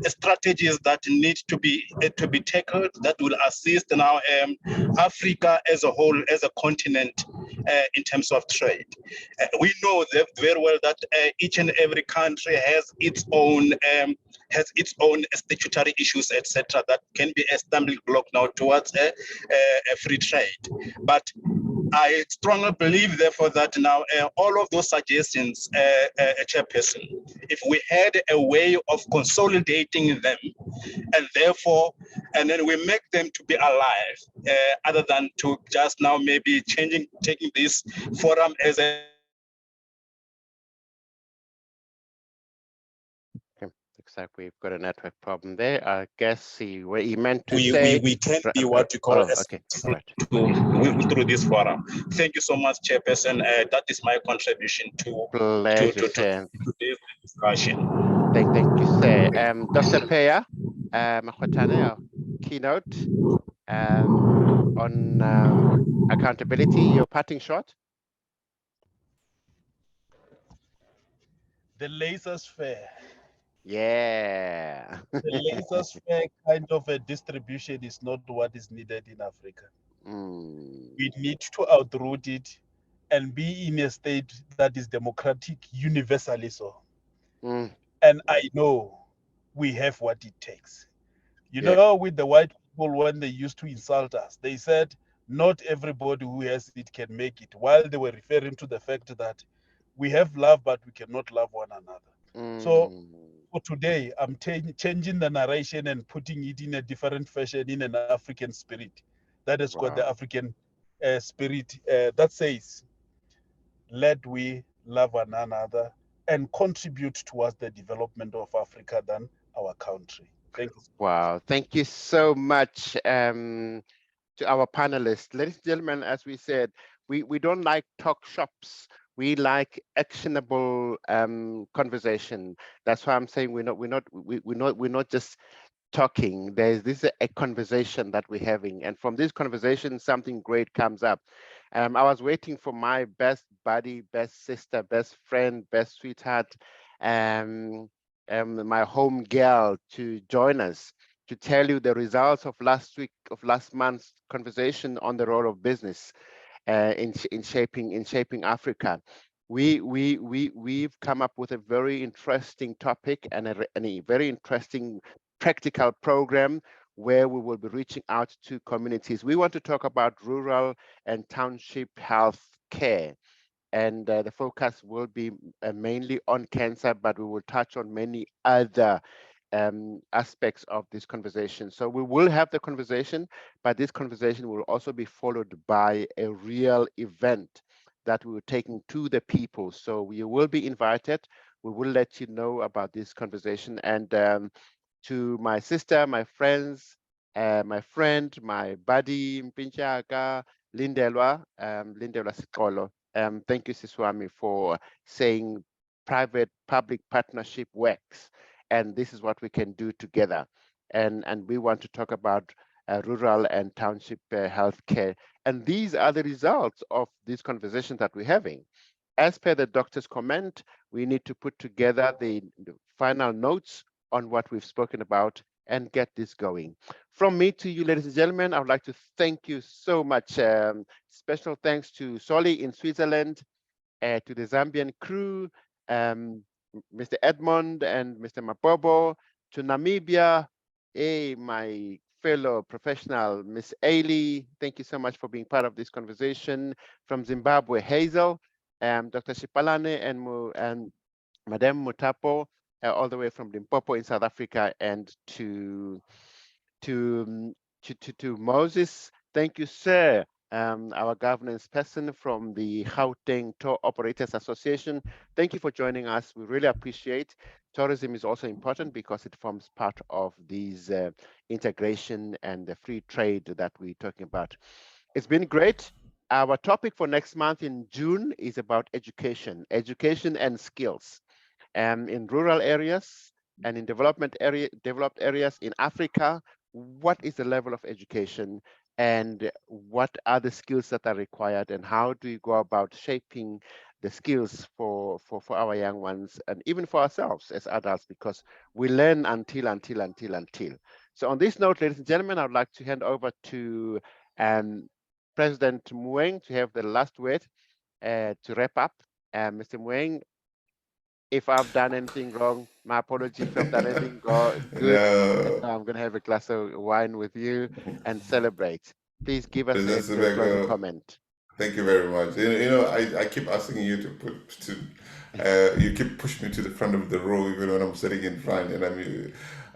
strategies that need to be tackled that will assist now Africa as a whole, as a continent, in terms of trade. We know that very well that each and every country has its own statutory issues, etc., that can be a stumbling block now towards a free trade. But I strongly believe, therefore, that now all of those suggestions, Chairperson, if we had a way of consolidating them, and therefore, and then we make them to be alive, other than to just now maybe taking this forum as a looks like we've got a network problem there. I guess he meant to say we can be what you call through this forum. Thank you so much, Chairperson. That is my contribution to today's discussion. Thank you, sir. Dr. Pheyaa, Makgwathana, keynote on accountability, your parting shot. The laissez-faire. Yeah. The laissez-faire kind of a distribution is not what is needed in Africa. We need to outroot it and be in a state that is democratic universally so. And I know we have what it takes. You know, with the white people, when they used to insult us, they said, not everybody who has it can make it, while they were referring to the fact that we have love, but we cannot love one another. So for today, I'm changing the narration and putting it in a different fashion, in an African spirit. That has got the African spirit that says, let we love one another and contribute towards the development of Africa than our country. Thank you. Wow, thank you so much to our panelists. Ladies and gentlemen, as we said, we don't like talk shops. We like actionable conversation. That's why I'm saying we're not just talking. This is a conversation that we're having, and from this conversation, something great comes up. I was waiting for my best buddy, best sister, best friend, best sweetheart, my home girl to join us to tell you the results of last month's conversation on the role of business in shaping Africa. We've come up with a very interesting topic and a very interesting practical program where we will be reaching out to communities. We want to talk about rural and township health care. And the focus will be mainly on cancer, but we will touch on many other aspects of this conversation. So we will have the conversation, but this conversation will also be followed by a real event that we will take to the people. So you will be invited. We will let you know about this conversation. And to my sister, my friends, my friend, my buddy, Mpinchaka, Lindelwa Sikolo. Thank you, Siswami, for saying private-public partnership works. And this is what we can do together. And we want to talk about rural and township healthcare. And these are the results of this conversation that we're having. As per the doctor's comment, we need to put together the final notes on what we've spoken about and get this going. From me to you, ladies and gentlemen, I would like to thank you so much. Special thanks to Soli in Switzerland, to the Zambian crew, Mr. Edmond and Mr. Mabobo, to Namibia, my fellow professional, Miss Ailey, thank you so much for being part of this conversation. From Zimbabwe, Hazel, Dr. Shipalana and Madame Mutapo, all the way from Limpopo in South Africa, and to Moses. Thank you, sir. Our governance person from the Gauteng Tour Operators Association. Thank you for joining us. We really appreciate. Tourism is also important because it forms part of these integration and the free trade that we're talking about. It's been great. Our topic for next month in June is about education and skills. In rural areas and in developed areas in Africa, what is the level of education and what are the skills that are required, and how do you go about shaping the skills for our young ones and even for ourselves as adults, because we learn until. So on this note, ladies and gentlemen, I would like to hand over to President Moeng to have the last word to wrap up. Mr. Moeng, if I've done anything wrong, my apologies. If I've done anything good, No. I'm going to have a glass of wine with you and celebrate. Please give us President a Sibeko, closing comment. Thank you very much. You know, I keep asking you you keep pushing me to the front of the row even when I'm sitting in front. And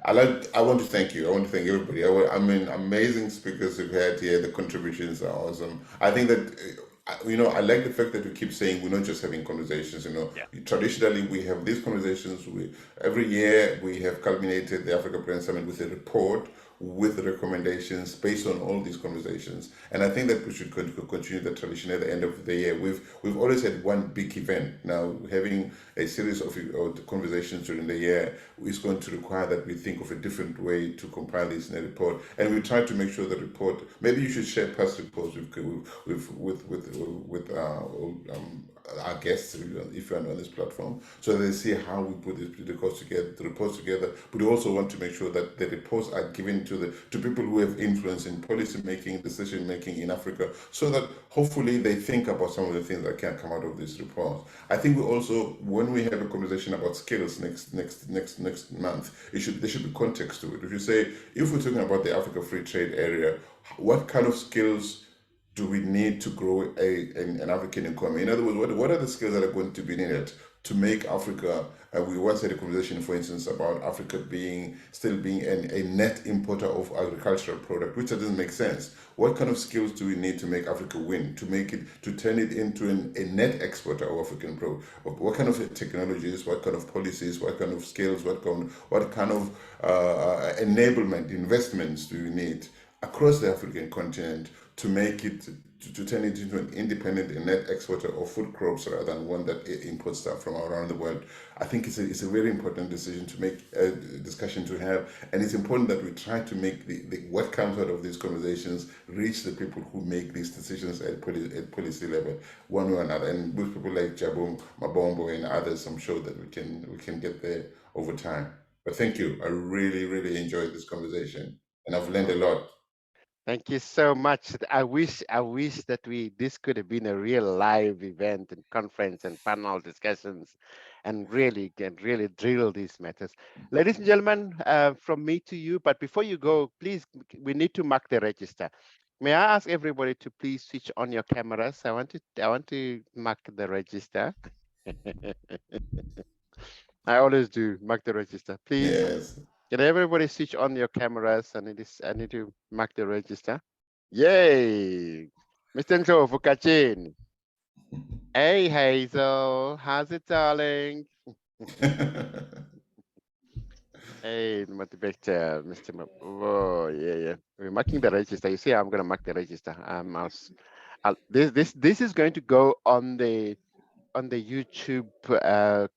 I want to thank you. I want to thank everybody. I mean, amazing speakers we've had here. The contributions are awesome. I think that, you know, I like the fact that we keep saying we're not just having conversations. You know, traditionally we have these conversations. Every year we have culminated the Africa Brain Summit with a report with recommendations based on all these conversations. And I think that we should continue the tradition at the end of the year. We've always had one big event. Now, having a series of conversations during the year is going to require that we think of a different way to compile this in a report. And we try to make sure the report, maybe you should share past reports with our guests, if you're on this platform, so they see how we put the reports together. But we also want to make sure that the reports are given to people who have influence in policy making, decision making in Africa, so that hopefully they think about some of the things that can come out of this report. I think we also, when we have a conversation about skills next month, there should be context to it. If you say, if we're talking about the Africa Free Trade Area, what kind of skills do we need to grow an African economy? In other words, what are the skills that are going to be needed to make Africa, we once had a conversation, for instance, about Africa still being a net importer of agricultural product, which doesn't make sense. What kind of skills do we need to make Africa win, to turn it into a net exporter of African product? What kind of technologies, what kind of policies, what kind of skills, what kind of enablement, investments do you need across the African continent to make it, to turn it into an independent and net exporter of food crops rather than one that imports stuff from around the world? I think it's a very important decision to make, a discussion to have, and it's important that we try to make what comes out of these conversations reach the people who make these decisions at policy level, one way or another. And with people like Jabu, Mabobo, and others, I'm sure that we can get there over time. But thank you. I really, really enjoyed this conversation, and I've learned a lot. Thank you so much. I wish that this could have been a real live event and conference and panel discussions, and really drill these matters. Ladies and gentlemen, from me to you. But before you go, please, we need to mark the register. May I ask everybody to please switch on your cameras? I want to mark the register. I always do mark the register, please. Yes. Can everybody switch on your cameras? I need to mark the register. Yay! Mr. Ndlovu Kachin. Hey Hazel, how's it, darling? Hey, motivator, Mr. Oh, yeah. We're marking the register. You see, I'm gonna mark the register. This is going to go on the YouTube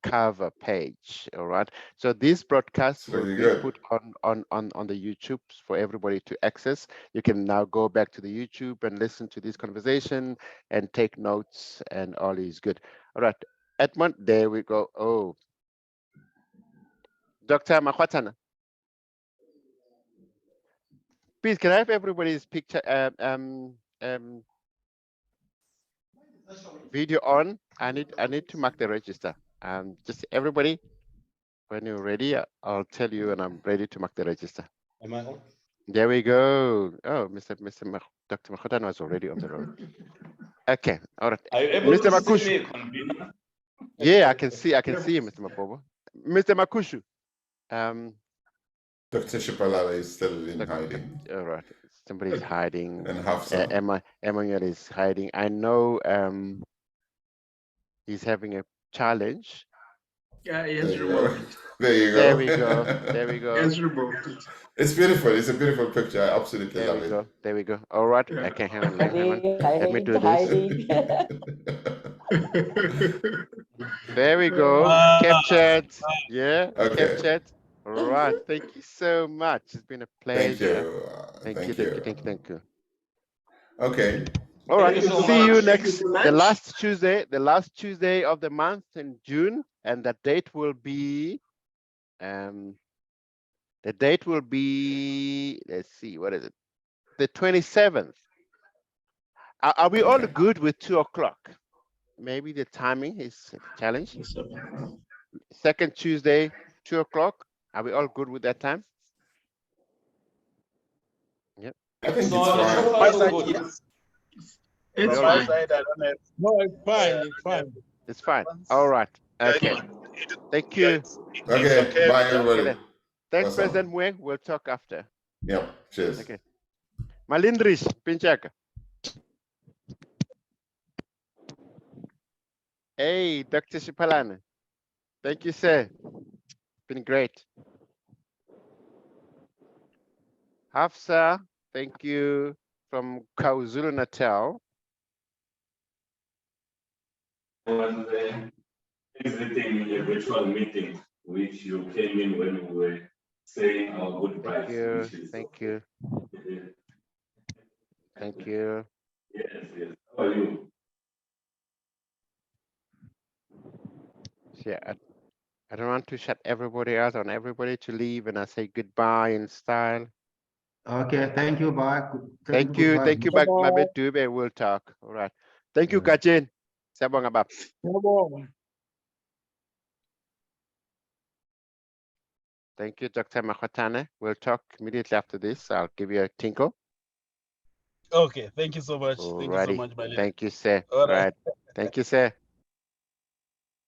cover page. All right. So this broadcast will be put on the YouTube for everybody to access. You can now go back to the YouTube and listen to this conversation and take notes, and all is good. All right. Edmund, there we go. Oh, Dr. Makgwathana. Please, can I have everybody's picture video on? I need to mark the register. Just everybody, when you're ready, I'll tell you when I'm ready to mark the register. Am I on? There we go. Oh, Dr. Makgwathana was already on the road. Okay, all right. Are you able Mr. to Makushu. see me, Convener? Yeah, I can see you, Mr. Mabobo. Mr. Makushu. Dr. Shipalana is still in hiding. All right. Somebody's hiding. And Hafsa. Emmanuel is hiding. I know he's having a challenge. Yeah, he has removed it. There you go. There we go. He has removed it. It's beautiful. It's a beautiful picture. I absolutely love it. There we go. All right. Yeah. Okay, hang on. Let me do this. There we go. Captured. Yeah. Okay. Captured. All right. Thank you so much. It's been a pleasure. Thank you. Thank you. Okay. All right. So See you much. next the last Tuesday of the month in June, and the date will be let's see, what is it? The 27th. Are we all good with 2 o'clock? Maybe the timing is a challenge. Second Tuesday, 2 o'clock. Are we all good with that time? Yep. I think So it's fine. No, it's fine. It's fine. All right. Okay. Thank you. Okay. Bye, everybody. Thanks, President Moeng. We'll talk after. Yep. Cheers. Okay. Malindrish Pinchaka. Hey, Dr. Shipalana. Thank you, sir. Been great. Hafsa, thank you, from KwaZulu Natal. Was exiting a virtual meeting, which you came in when we were saying our goodbyes. Thank you. Thank you. Yes. How are you? Yeah, I don't want to shut everybody out. I want everybody to leave, and I say goodbye in style. Okay, thank you, bye. Thank you, Mabe Dube. We'll talk. All right. Thank you, Kachin. Sabong abab. Thank you, Dr. Makgwathana. We'll talk immediately after this. I'll give you a tinkle. Okay, thank you so much. Alrighty. Thank you so much, my lady. Thank you, sir. All right. Thank you, sir.